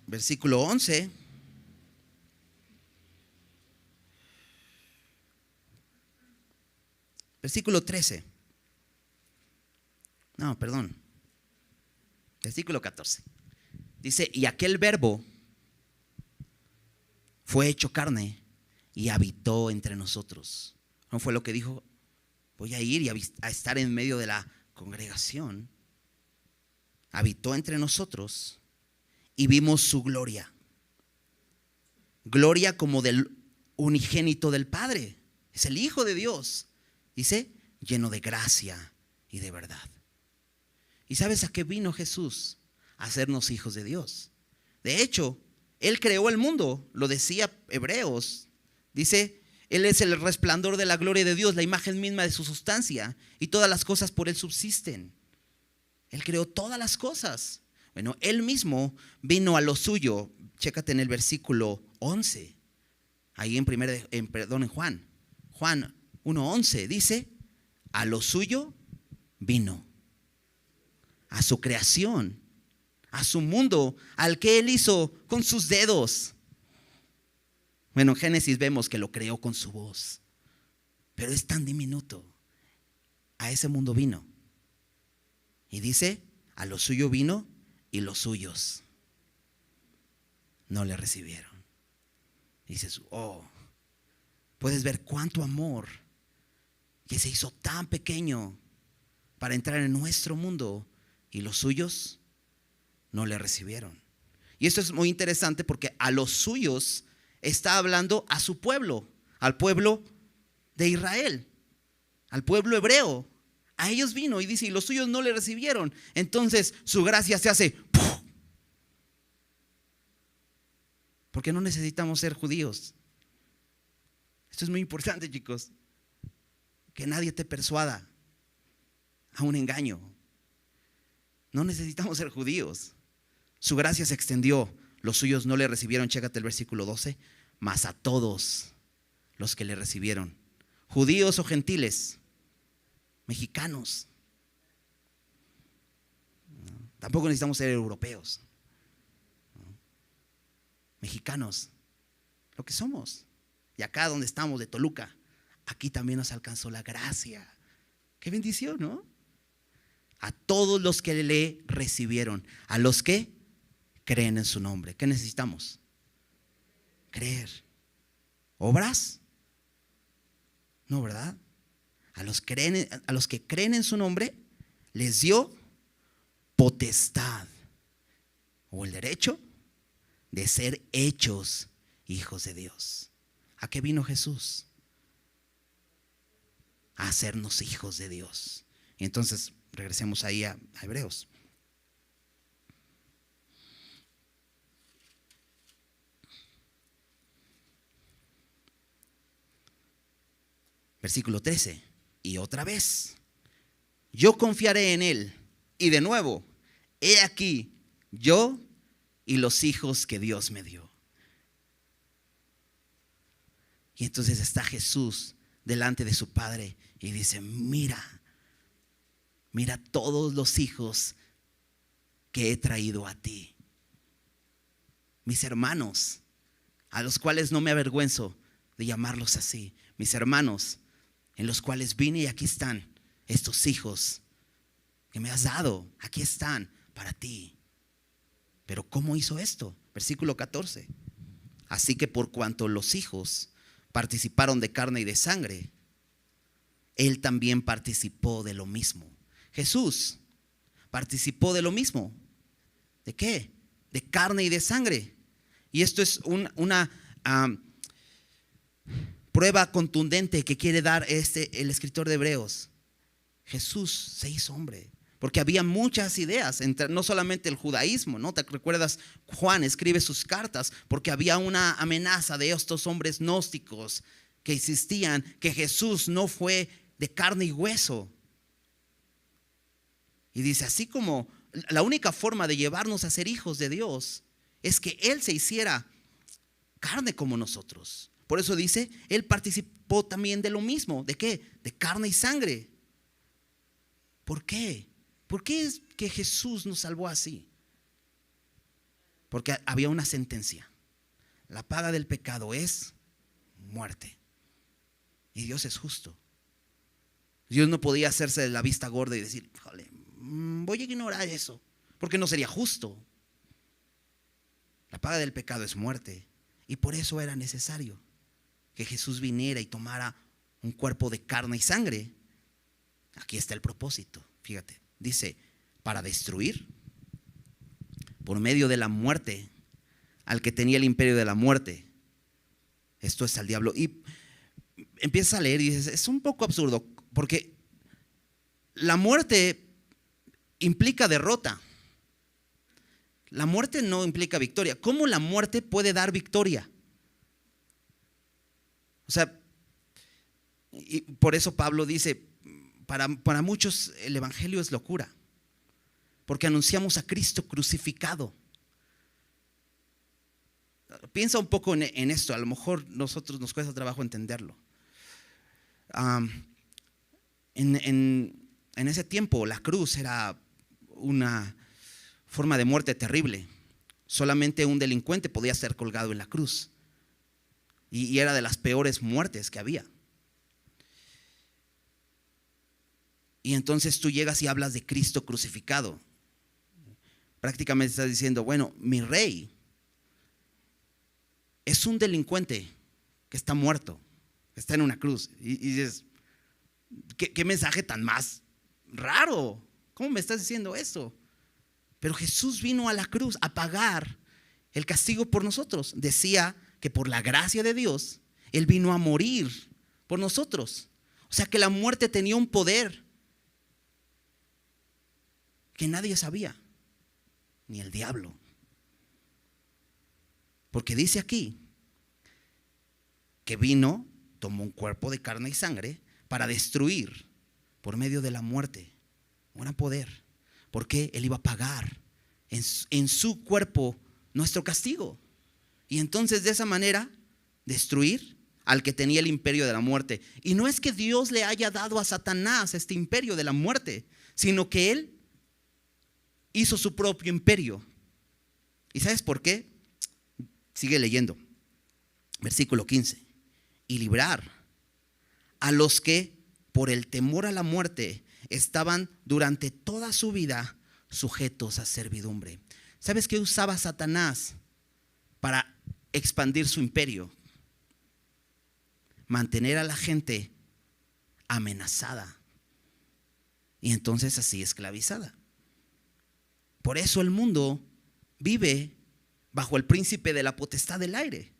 versículo 11. Versículo 13. No, perdón. Versículo 14. Dice: y aquel verbo fue hecho carne y habitó entre nosotros. ¿No fue lo que dijo? Voy a ir y a estar en medio de la congregación. Habitó entre nosotros y vimos su gloria. Gloria como del unigénito del Padre. Es el Hijo de Dios. Dice: lleno de gracia y de verdad. ¿Y sabes a qué vino Jesús? A hacernos hijos de Dios. De hecho, Él creó el mundo. Lo decía Hebreos. Dice: Él es el resplandor de la gloria de Dios, la imagen misma de su sustancia, y todas las cosas por Él subsisten. Él creó todas las cosas. Bueno, Él mismo vino a lo suyo. Chécate en el versículo 11. Ahí en Juan. Juan 1:11 dice: a lo suyo vino. A su creación, a su mundo, al que Él hizo con sus dedos. Bueno, en Génesis vemos que lo creó con su voz, pero es tan diminuto. A ese mundo vino. Y dice: a lo suyo vino y los suyos no le recibieron. Dices: oh, puedes ver cuánto amor que se hizo tan pequeño para entrar en nuestro mundo, y los suyos no le recibieron. Y esto es muy interesante porque a los suyos está hablando a su pueblo, al pueblo de Israel, al pueblo hebreo. A ellos vino y dice: y los suyos no le recibieron. Entonces su gracia se hace ¡puf! Porque no necesitamos ser judíos. Esto es muy importante, chicos. Que nadie te persuada a un engaño. No necesitamos ser judíos. Su gracia se extendió. Los suyos no le recibieron. Chécate el versículo 12. Mas a todos los que le recibieron, judíos o gentiles, mexicanos. Tampoco necesitamos ser europeos. Mexicanos, lo que somos. Y acá donde estamos, de Toluca, aquí también nos alcanzó la gracia. Qué bendición, ¿no? A todos los que le recibieron, a los que creen en su nombre. ¿Qué necesitamos? Creer. ¿Obras? No, ¿verdad? A los que creen en su nombre les dio potestad o el derecho de ser hechos hijos de Dios. ¿A qué vino Jesús? A hacernos hijos de Dios. Y entonces regresemos ahí a Hebreos. Versículo 13. Y otra vez, yo confiaré en Él. Y de nuevo, he aquí, yo y los hijos que Dios me dio. Y entonces está Jesús delante de su Padre y dice: mira todos los hijos que he traído a ti. Mis hermanos, a los cuales no me avergüenzo de llamarlos así. Mis hermanos, en los cuales vine, y aquí están estos hijos que me has dado. Aquí están para ti. Pero ¿cómo hizo esto? Versículo 14. Así que por cuanto los hijos participaron de carne y de sangre, Él también participó de lo mismo. Jesús participó de lo mismo. ¿De qué? De carne y de sangre. Y esto es una prueba contundente que quiere dar el escritor de Hebreos. Jesús se hizo hombre. Porque había muchas ideas, no solamente el judaísmo, ¿no? ¿Te recuerdas? Juan escribe sus cartas porque había una amenaza de estos hombres gnósticos que insistían que Jesús no fue de carne y hueso. Y dice, así como la única forma de llevarnos a ser hijos de Dios es que Él se hiciera carne como nosotros. Por eso dice, Él participó también de lo mismo. ¿De qué? De carne y sangre. ¿Por qué? ¿Por qué es que Jesús nos salvó así? Porque había una sentencia. La paga del pecado es muerte. Y Dios es justo. Dios no podía hacerse de la vista gorda y decir, "Jole, voy a ignorar eso", porque no sería justo. La paga del pecado es muerte. Y por eso era necesario que Jesús viniera y tomara un cuerpo de carne y sangre. Aquí está el propósito, fíjate. Dice, para destruir por medio de la muerte al que tenía el imperio de la muerte. Esto es al diablo. Y empiezas a leer y dices, es un poco absurdo, porque la muerte implica derrota. La muerte no implica victoria. ¿Cómo la muerte puede dar victoria? O sea, y por eso Pablo dice, para muchos el evangelio es locura, porque anunciamos a Cristo crucificado. Piensa un poco en esto, a lo mejor nosotros nos cuesta trabajo entenderlo. En ese tiempo la cruz era una forma de muerte terrible. Solamente un delincuente podía ser colgado en la cruz, y era de las peores muertes que había. Y entonces tú llegas y hablas de Cristo crucificado. Prácticamente estás diciendo, bueno, mi rey es un delincuente que está muerto, que está en una cruz. Y dices, ¿qué mensaje tan más raro? ¿Cómo me estás diciendo eso? Pero Jesús vino a la cruz a pagar el castigo por nosotros. Decía que por la gracia de Dios, Él vino a morir por nosotros. O sea que la muerte tenía un poder que nadie sabía, ni el diablo. Porque dice aquí que vino, tomó un cuerpo de carne y sangre para destruir por medio de la muerte. Un gran poder, porque Él iba a pagar en su cuerpo nuestro castigo. Y entonces de esa manera destruir al que tenía el imperio de la muerte. Y no es que Dios le haya dado a Satanás este imperio de la muerte, sino que Él hizo su propio imperio. ¿Y sabes por qué? Sigue leyendo. Versículo 15. Y librar a los que por el temor a la muerte estaban durante toda su vida sujetos a servidumbre. ¿Sabes qué usaba Satanás para expandir su imperio? Mantener a la gente amenazada y entonces así esclavizada. Por eso el mundo vive bajo el príncipe de la potestad del aire.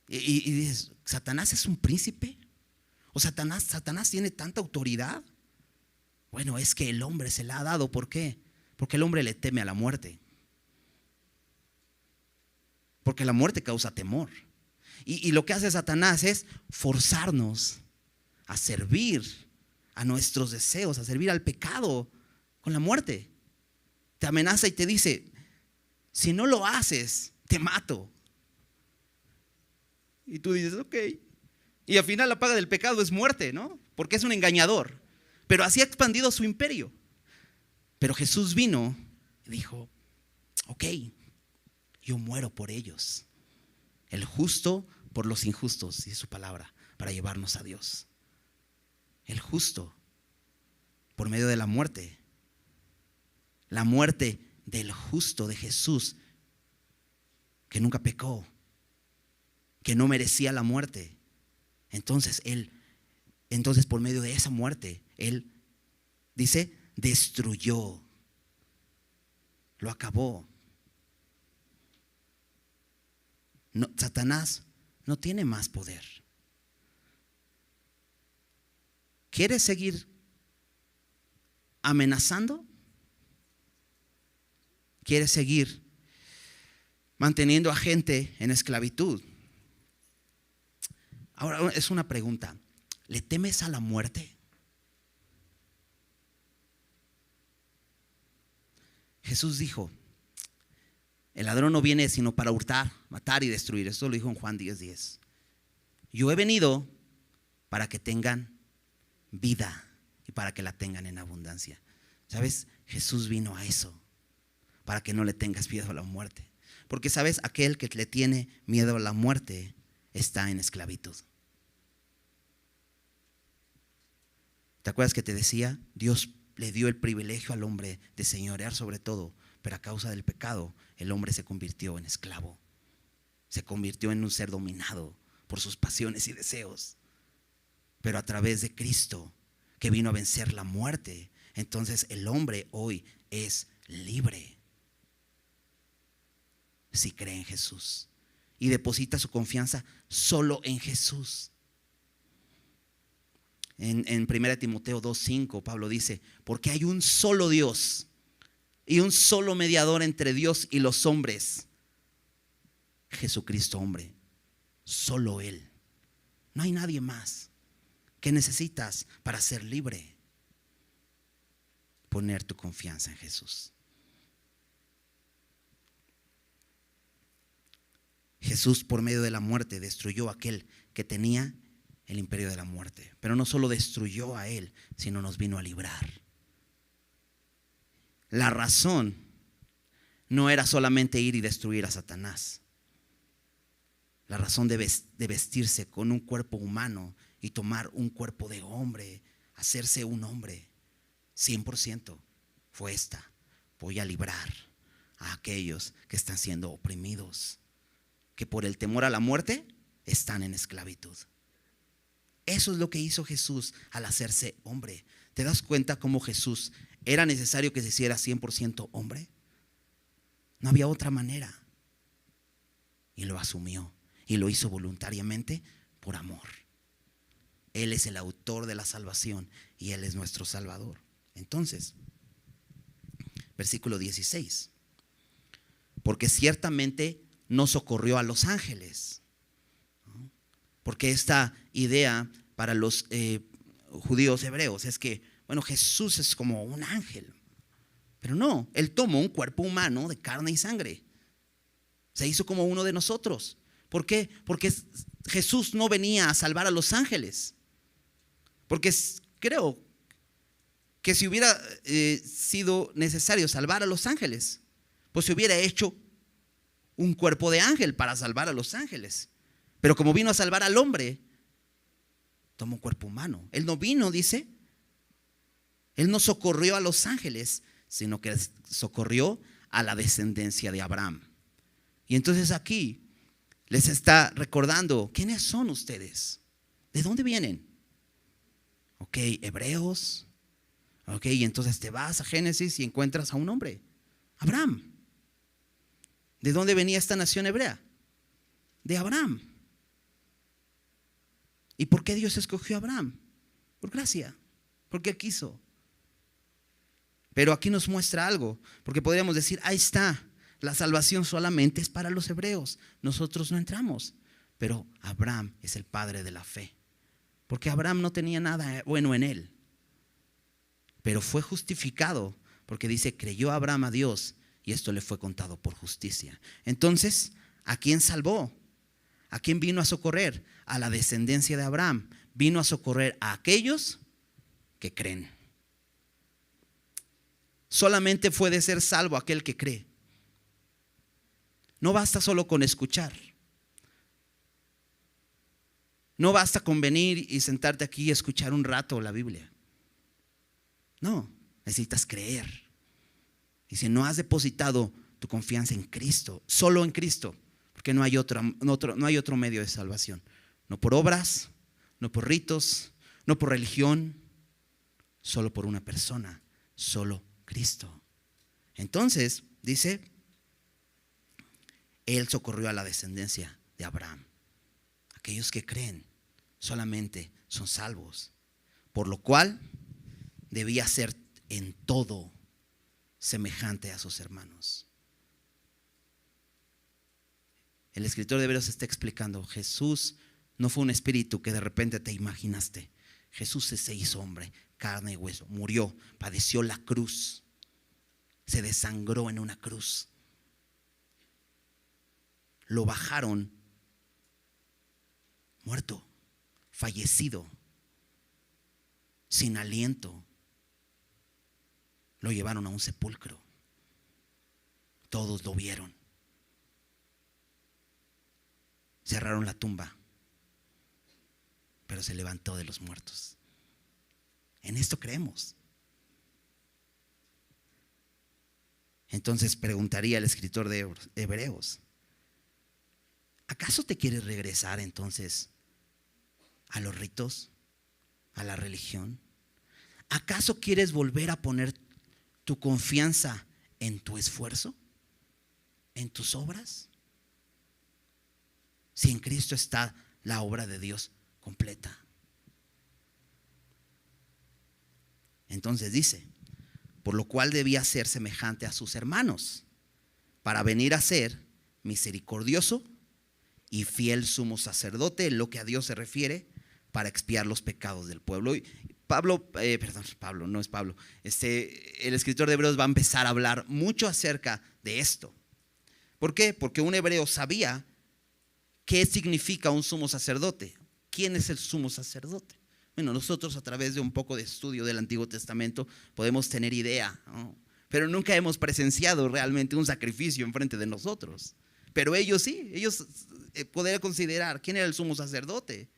Y dices, ¿Satanás es un príncipe? ¿O Satanás tiene tanta autoridad? Bueno, es que el hombre se la ha dado. ¿Por qué? Porque el hombre le teme a la muerte. Porque la muerte causa temor. Y lo que hace Satanás es forzarnos a servir a nuestros deseos, a servir al pecado con la muerte. Te amenaza y te dice, si no lo haces, te mato. Y tú dices, ok. Y al final la paga del pecado es muerte, ¿no? Porque es un engañador. Pero así ha expandido su imperio. Pero Jesús vino y dijo, ok, yo muero por ellos. El justo por los injustos, dice su palabra, para llevarnos a Dios. El justo por medio de la muerte. La muerte del justo de Jesús, que nunca pecó, que no merecía la muerte. Entonces Él Entonces, por medio de esa muerte, Él dice, destruyó, lo acabó. No, Satanás no tiene más poder. ¿Quieres seguir amenazando? ¿Quieres seguir manteniendo a gente en esclavitud? Ahora es una pregunta. ¿Le temes a la muerte? Jesús dijo, el ladrón no viene sino para hurtar, matar y destruir. Esto lo dijo en Juan 10:10. Yo he venido para que tengan vida y para que la tengan en abundancia. ¿Sabes? Jesús vino a eso, para que no le tengas miedo a la muerte. Porque sabes, aquel que le tiene miedo a la muerte está en esclavitud. ¿Te acuerdas que te decía? Dios le dio el privilegio al hombre de señorear sobre todo, pero a causa del pecado el hombre se convirtió en esclavo. Se convirtió en un ser dominado por sus pasiones y deseos. Pero a través de Cristo, que vino a vencer la muerte, entonces el hombre hoy es libre. Si cree en Jesús y deposita su confianza solo en Jesús. En 1 Timoteo 2:5 Pablo dice, porque hay un solo Dios y un solo mediador entre Dios y los hombres, Jesucristo hombre, solo Él. No hay nadie más. ¿Qué necesitas para ser libre? Poner tu confianza en Jesús. Jesús, por medio de la muerte, destruyó a aquel que tenía el imperio de la muerte. Pero no solo destruyó a él, sino nos vino a librar. La razón no era solamente ir y destruir a Satanás. La razón de vestirse con un cuerpo humano y tomar un cuerpo de hombre, hacerse un hombre, 100% fue esta: voy a librar a aquellos que están siendo oprimidos, que por el temor a la muerte están en esclavitud. Eso es lo que hizo Jesús al hacerse hombre. ¿Te das cuenta cómo Jesús era necesario que se hiciera 100% hombre? No había otra manera. Y lo asumió y lo hizo voluntariamente por amor. Él es el autor de la salvación y Él es nuestro Salvador. Entonces, versículo 16. Porque ciertamente no socorrió a los ángeles. Porque esta idea para los judíos hebreos es que, bueno, Jesús es como un ángel. Pero no, Él tomó un cuerpo humano de carne y sangre. Se hizo como uno de nosotros. ¿Por qué? Porque Jesús no venía a salvar a los ángeles. Porque creo que si hubiera sido necesario salvar a los ángeles, pues se hubiera hecho un cuerpo de ángel para salvar a los ángeles. Pero como vino a salvar al hombre, tomó un cuerpo humano. Él no vino, dice, Él no socorrió a los ángeles, sino que socorrió a la descendencia de Abraham. Y entonces aquí les está recordando, ¿quiénes son ustedes? ¿De dónde vienen? Ok, hebreos. Ok, y entonces te vas a Génesis y encuentras a un hombre, Abraham. ¿De dónde venía esta nación hebrea? De Abraham. ¿Y por qué Dios escogió a Abraham? Por gracia, porque Él quiso. Pero aquí nos muestra algo, porque podríamos decir, ahí está, la salvación solamente es para los hebreos, nosotros no entramos. Pero Abraham es el padre de la fe, porque Abraham no tenía nada bueno en él, pero fue justificado, porque dice, creyó Abraham a Dios y esto le fue contado por justicia. Entonces, ¿a quién salvó? ¿A quién vino a socorrer? A la descendencia de Abraham. Vino a socorrer a aquellos que creen. Solamente puede ser salvo aquel que cree. No basta solo con escuchar. No basta con venir y sentarte aquí y escuchar un rato la Biblia. No, necesitas creer. Y si no has depositado tu confianza en Cristo, solo en Cristo, porque no hay otro medio de salvación. No por obras, no por ritos, no por religión, solo por una persona, solo Cristo. Entonces, dice, Él socorrió a la descendencia de Abraham. Aquellos que creen solamente son salvos, por lo cual debía ser en todo semejante a sus hermanos. El escritor de Hebreos está explicando, Jesús no fue un espíritu que de repente te imaginaste. Jesús se hizo hombre, carne y hueso, murió, padeció la cruz, se desangró en una cruz. Lo bajaron muerto, fallecido, sin aliento. Lo llevaron a un sepulcro. Todos lo vieron. Cerraron la tumba, pero se levantó de los muertos. En esto creemos. Entonces preguntaría el escritor de Hebreos, ¿acaso te quieres regresar entonces a los ritos, a la religión? ¿Acaso quieres volver a poner tu confianza en tu esfuerzo, en tus obras? Si en Cristo está la obra de Dios completa. Entonces dice, por lo cual debía ser semejante a sus hermanos, para venir a ser misericordioso y fiel sumo sacerdote, en lo que a Dios se refiere, para expiar los pecados del pueblo. Y el escritor de Hebreos va a empezar a hablar mucho acerca de esto. ¿Por qué? Porque un hebreo sabía qué significa un sumo sacerdote. ¿Quién es el sumo sacerdote? Bueno, nosotros a través de un poco de estudio del Antiguo Testamento podemos tener idea, ¿no? Pero nunca hemos presenciado realmente un sacrificio enfrente de nosotros. Pero ellos sí, ellos podrían considerar quién era el sumo sacerdote.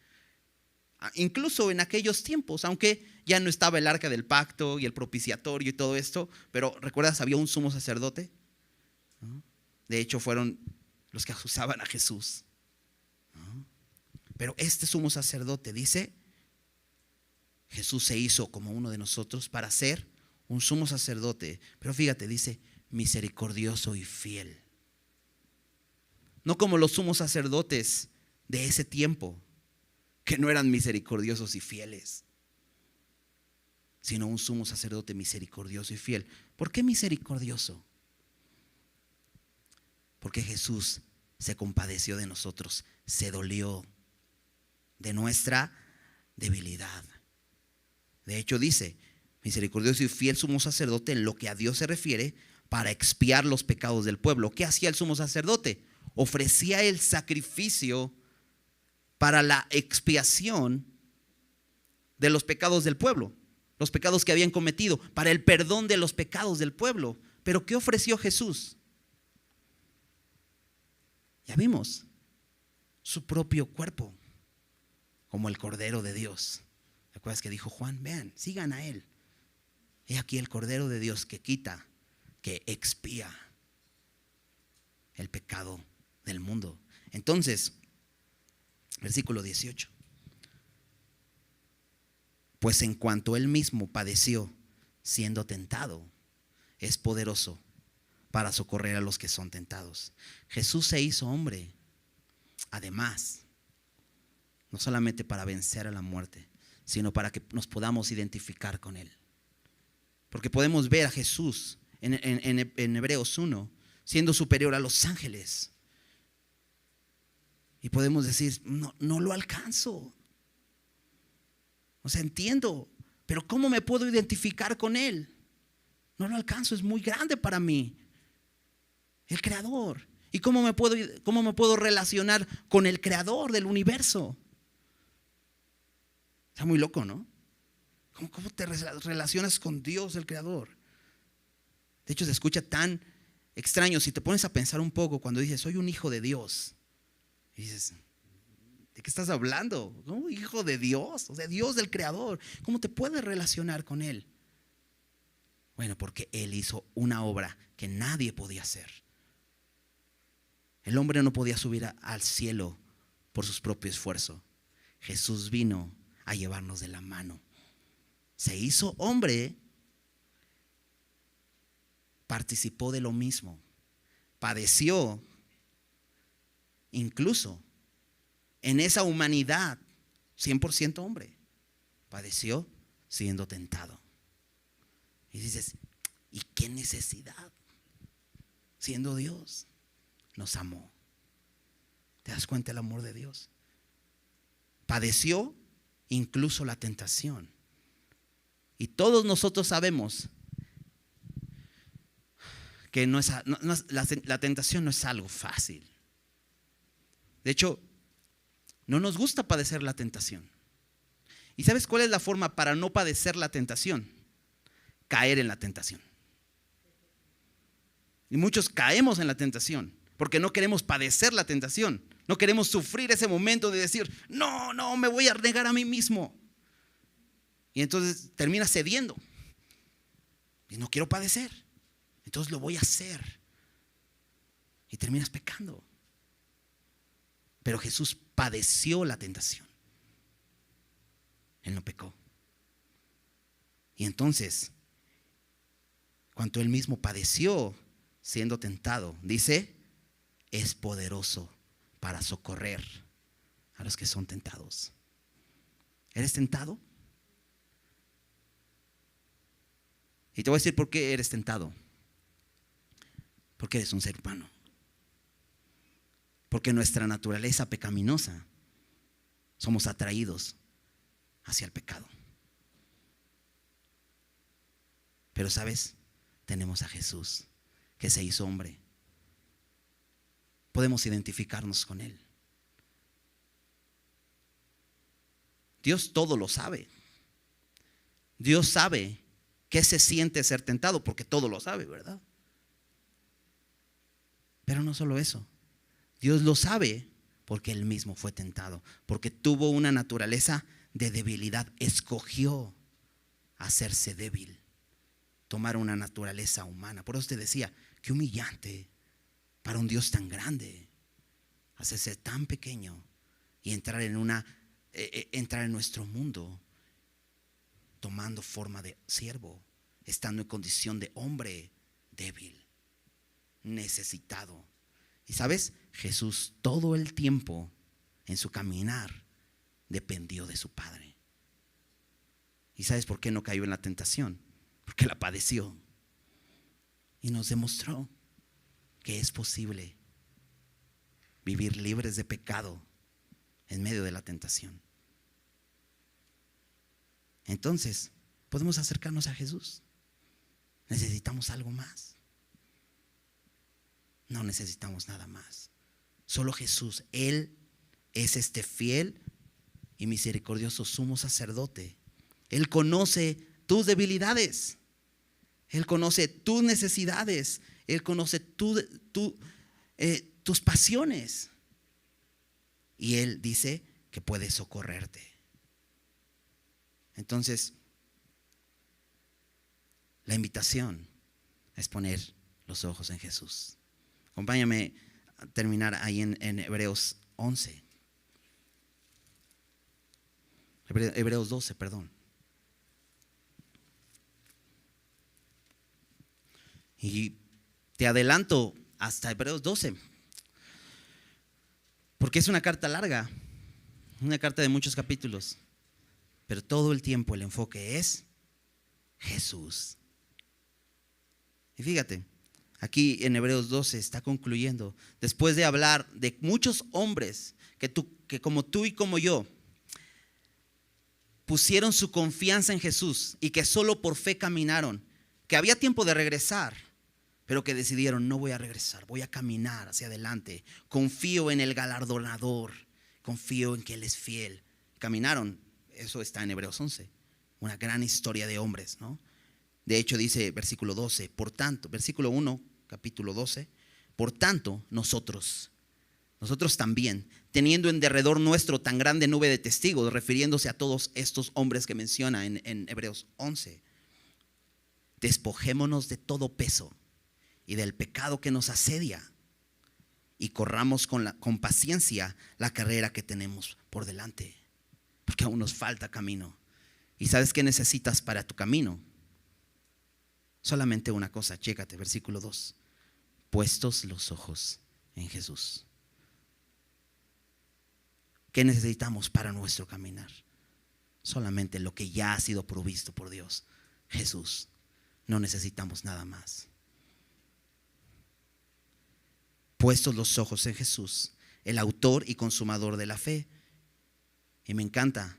Incluso en aquellos tiempos, aunque ya no estaba el arca del pacto y el propiciatorio y todo esto, pero ¿recuerdas? Había un sumo sacerdote, ¿no? De hecho fueron los que acusaban a Jesús, ¿no? Pero este sumo sacerdote, dice, Jesús se hizo como uno de nosotros para ser un sumo sacerdote. Pero fíjate, dice, misericordioso y fiel. No como los sumos sacerdotes de ese tiempo, que no eran misericordiosos y fieles, sino un sumo sacerdote misericordioso y fiel. ¿Por qué misericordioso? Porque Jesús se compadeció de nosotros, se dolió de nuestra debilidad. De hecho dice, misericordioso y fiel sumo sacerdote en lo que a Dios se refiere, para expiar los pecados del pueblo. ¿Qué hacía el sumo sacerdote? Ofrecía el sacrificio para la expiación de los pecados del pueblo, los pecados que habían cometido, para el perdón de los pecados del pueblo. Pero ¿qué ofreció Jesús? Ya vimos, su propio cuerpo, como el Cordero de Dios. ¿Te acuerdas que dijo Juan? Vean, sigan a Él. He aquí el Cordero de Dios que quita, que expía el pecado del mundo. Entonces, versículo 18. Pues en cuanto Él mismo padeció siendo tentado, es poderoso para socorrer a los que son tentados. Jesús se hizo hombre, además, no solamente para vencer a la muerte, sino para que nos podamos identificar con Él. Porque podemos ver a Jesús en Hebreos 1 siendo superior a los ángeles. Y podemos decir, no lo alcanzo. O sea, entiendo, pero ¿cómo me puedo identificar con Él? No lo alcanzo, es muy grande para mí. El Creador. ¿Y cómo me puedo relacionar con el Creador del universo? Está muy loco, ¿no? ¿Cómo te relacionas con Dios, el Creador? De hecho, se escucha tan extraño si te pones a pensar un poco cuando dices, soy un hijo de Dios. Y dices, ¿de qué estás hablando? ¿Cómo hijo de Dios? O sea, Dios del Creador. ¿Cómo te puedes relacionar con Él? Bueno, porque Él hizo una obra que nadie podía hacer. El hombre no podía subir al cielo por su propio esfuerzo. Jesús vino a llevarnos de la mano. Se hizo hombre, participó de lo mismo, padeció, incluso en esa humanidad, 100% hombre, padeció siendo tentado. Y dices, ¿y qué necesidad? Siendo Dios, nos amó. ¿Te das cuenta del amor de Dios? Padeció incluso la tentación. Y todos nosotros sabemos que la tentación no es algo fácil. De hecho, no nos gusta padecer la tentación. ¿Y sabes cuál es la forma para no padecer la tentación? Caer en la tentación. Y muchos caemos en la tentación porque no queremos padecer la tentación. No queremos sufrir ese momento de decir, no, me voy a negar a mí mismo. Y entonces terminas cediendo. Y no quiero padecer. Entonces lo voy a hacer. Y terminas pecando. Pero Jesús padeció la tentación. Él no pecó. Y entonces, cuando Él mismo padeció siendo tentado, dice, es poderoso para socorrer a los que son tentados. ¿Eres tentado? Y te voy a decir por qué eres tentado. Porque eres un ser humano. Porque nuestra naturaleza pecaminosa, somos atraídos hacia el pecado. Pero ¿sabes? Tenemos a Jesús, que se hizo hombre. Podemos identificarnos con Él. Dios todo lo sabe. Dios sabe qué se siente ser tentado, porque todo lo sabe, ¿verdad? Pero no solo eso. Dios lo sabe porque Él mismo fue tentado, porque tuvo una naturaleza de debilidad. Escogió hacerse débil, tomar una naturaleza humana. Por eso te decía, qué humillante para un Dios tan grande, hacerse tan pequeño y entrar en nuestro mundo tomando forma de siervo, estando en condición de hombre débil, necesitado. Y sabes, Jesús todo el tiempo en su caminar dependió de su Padre. ¿Y sabes por qué no cayó en la tentación? Porque la padeció. Y nos demostró que es posible vivir libres de pecado en medio de la tentación. Entonces, podemos acercarnos a Jesús. ¿Necesitamos algo más? No necesitamos nada más. Solo Jesús. Él es este fiel y misericordioso sumo sacerdote. Él conoce tus debilidades. Él conoce tus necesidades. Él conoce tus pasiones. Y Él dice que puede socorrerte. Entonces, la invitación es poner los ojos en Jesús. Acompáñame a terminar ahí en Hebreos 11. Hebreos 12, perdón. Y te adelanto hasta Hebreos 12. Porque es una carta larga, una carta de muchos capítulos. Pero todo el tiempo el enfoque es Jesús. Y fíjate, aquí en Hebreos 12 está concluyendo, después de hablar de muchos hombres que como tú y como yo pusieron su confianza en Jesús y que solo por fe caminaron, que había tiempo de regresar, pero que decidieron, no voy a regresar, voy a caminar hacia adelante, confío en el galardonador, confío en que Él es fiel. Caminaron, eso está en Hebreos 11, una gran historia de hombres, ¿no? De hecho dice versículo 12, por tanto, versículo 1, capítulo 12, por tanto nosotros también, teniendo en derredor nuestro tan grande nube de testigos, refiriéndose a todos estos hombres que menciona en Hebreos 11, despojémonos de todo peso y del pecado que nos asedia y corramos con paciencia la carrera que tenemos por delante. porque aún nos falta camino. ¿Y sabes qué necesitas para tu camino? Solamente una cosa, chécate, versículo 2. Puestos los ojos en Jesús. ¿Qué necesitamos para nuestro caminar? Solamente lo que ya ha sido provisto por Dios, Jesús. No necesitamos nada más. Puestos los ojos en Jesús, el autor y consumador de la fe. Y me encanta,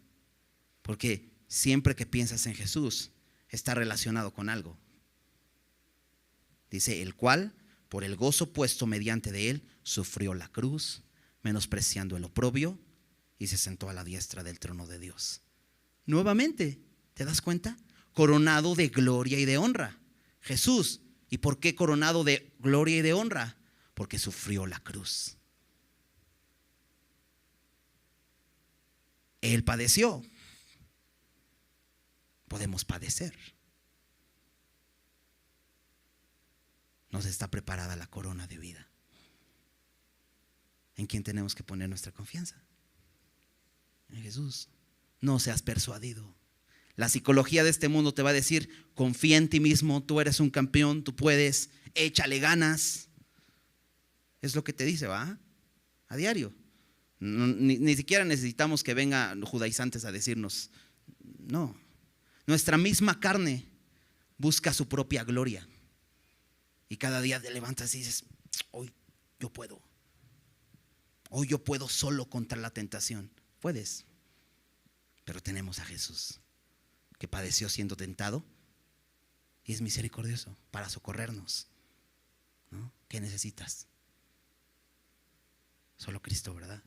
porque siempre que piensas en Jesús, está relacionado con algo. Dice, el cual, por el gozo puesto mediante de él, sufrió la cruz, menospreciando el oprobio, y se sentó a la diestra del trono de Dios. Nuevamente, ¿te das cuenta? Coronado de gloria y de honra. Jesús. ¿Y por qué coronado de gloria y de honra? Porque sufrió la cruz. Él padeció. Podemos padecer. Nos está preparada la corona de vida. ¿En quién tenemos que poner nuestra confianza? En Jesús. No seas persuadido. La psicología de este mundo te va a decir, confía en ti mismo, tú eres un campeón, tú puedes, échale ganas. Es lo que te dice, ¿va? A diario. Ni siquiera necesitamos que vengan judaizantes a decirnos, no. Nuestra misma carne busca su propia gloria. Y cada día te levantas y dices, hoy yo puedo. Hoy yo puedo solo contra la tentación. Puedes. Pero tenemos a Jesús, que padeció siendo tentado y es misericordioso para socorrernos, ¿no? ¿Qué necesitas? Solo Cristo, ¿verdad?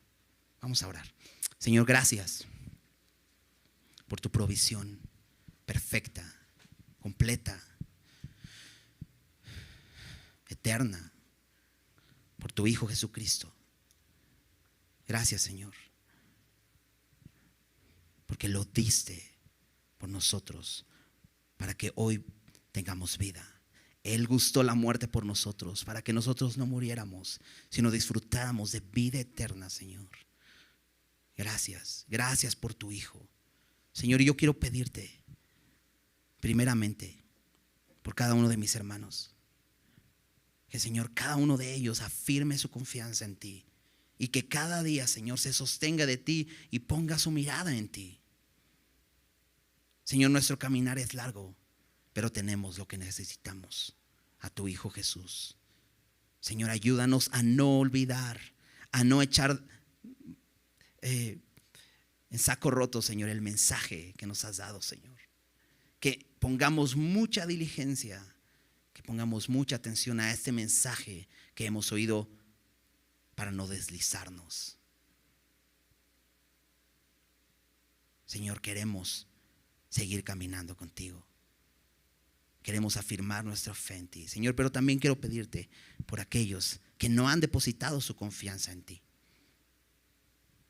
Vamos a orar. Señor, gracias por tu provisión perfecta, completa, eterna, por tu Hijo Jesucristo. Gracias, Señor, porque lo diste por nosotros para que hoy tengamos vida. Él gustó la muerte por nosotros para que nosotros no muriéramos, sino disfrutáramos de vida eterna, Señor. Gracias, gracias por tu Hijo. Señor, yo quiero pedirte primeramente por cada uno de mis hermanos, que Señor, cada uno de ellos afirme su confianza en ti. Y que cada día, Señor, se sostenga de ti y ponga su mirada en ti. Señor, nuestro caminar es largo, pero tenemos lo que necesitamos, a tu Hijo Jesús. Señor, ayúdanos a no olvidar, a no echar en saco roto, Señor, el mensaje que nos has dado, Señor. Que pongamos mucha diligencia, que pongamos mucha atención a este mensaje que hemos oído, para no deslizarnos. Señor, queremos seguir caminando contigo. Queremos afirmar nuestra fe en ti, Señor, pero también quiero pedirte por aquellos que no han depositado su confianza en ti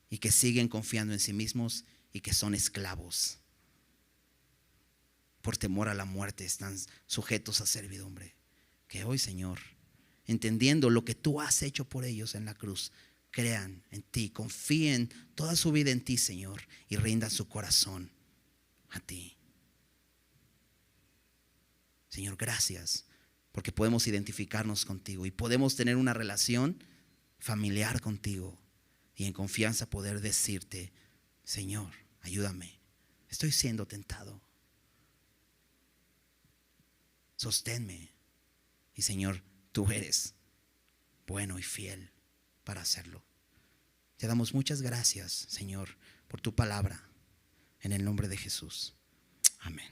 y que siguen confiando en sí mismos y que son esclavos. Por temor a la muerte están sujetos a servidumbre. Que hoy, Señor, entendiendo lo que tú has hecho por ellos en la cruz, crean en ti, confíen toda su vida en ti, Señor, y rindan su corazón a ti. Señor, gracias, porque podemos identificarnos contigo y podemos tener una relación familiar contigo y en confianza poder decirte, Señor, ayúdame, estoy siendo tentado. Sosténme. Y Señor, tú eres bueno y fiel para hacerlo. Te damos muchas gracias, Señor, por tu palabra. En el nombre de Jesús. Amén.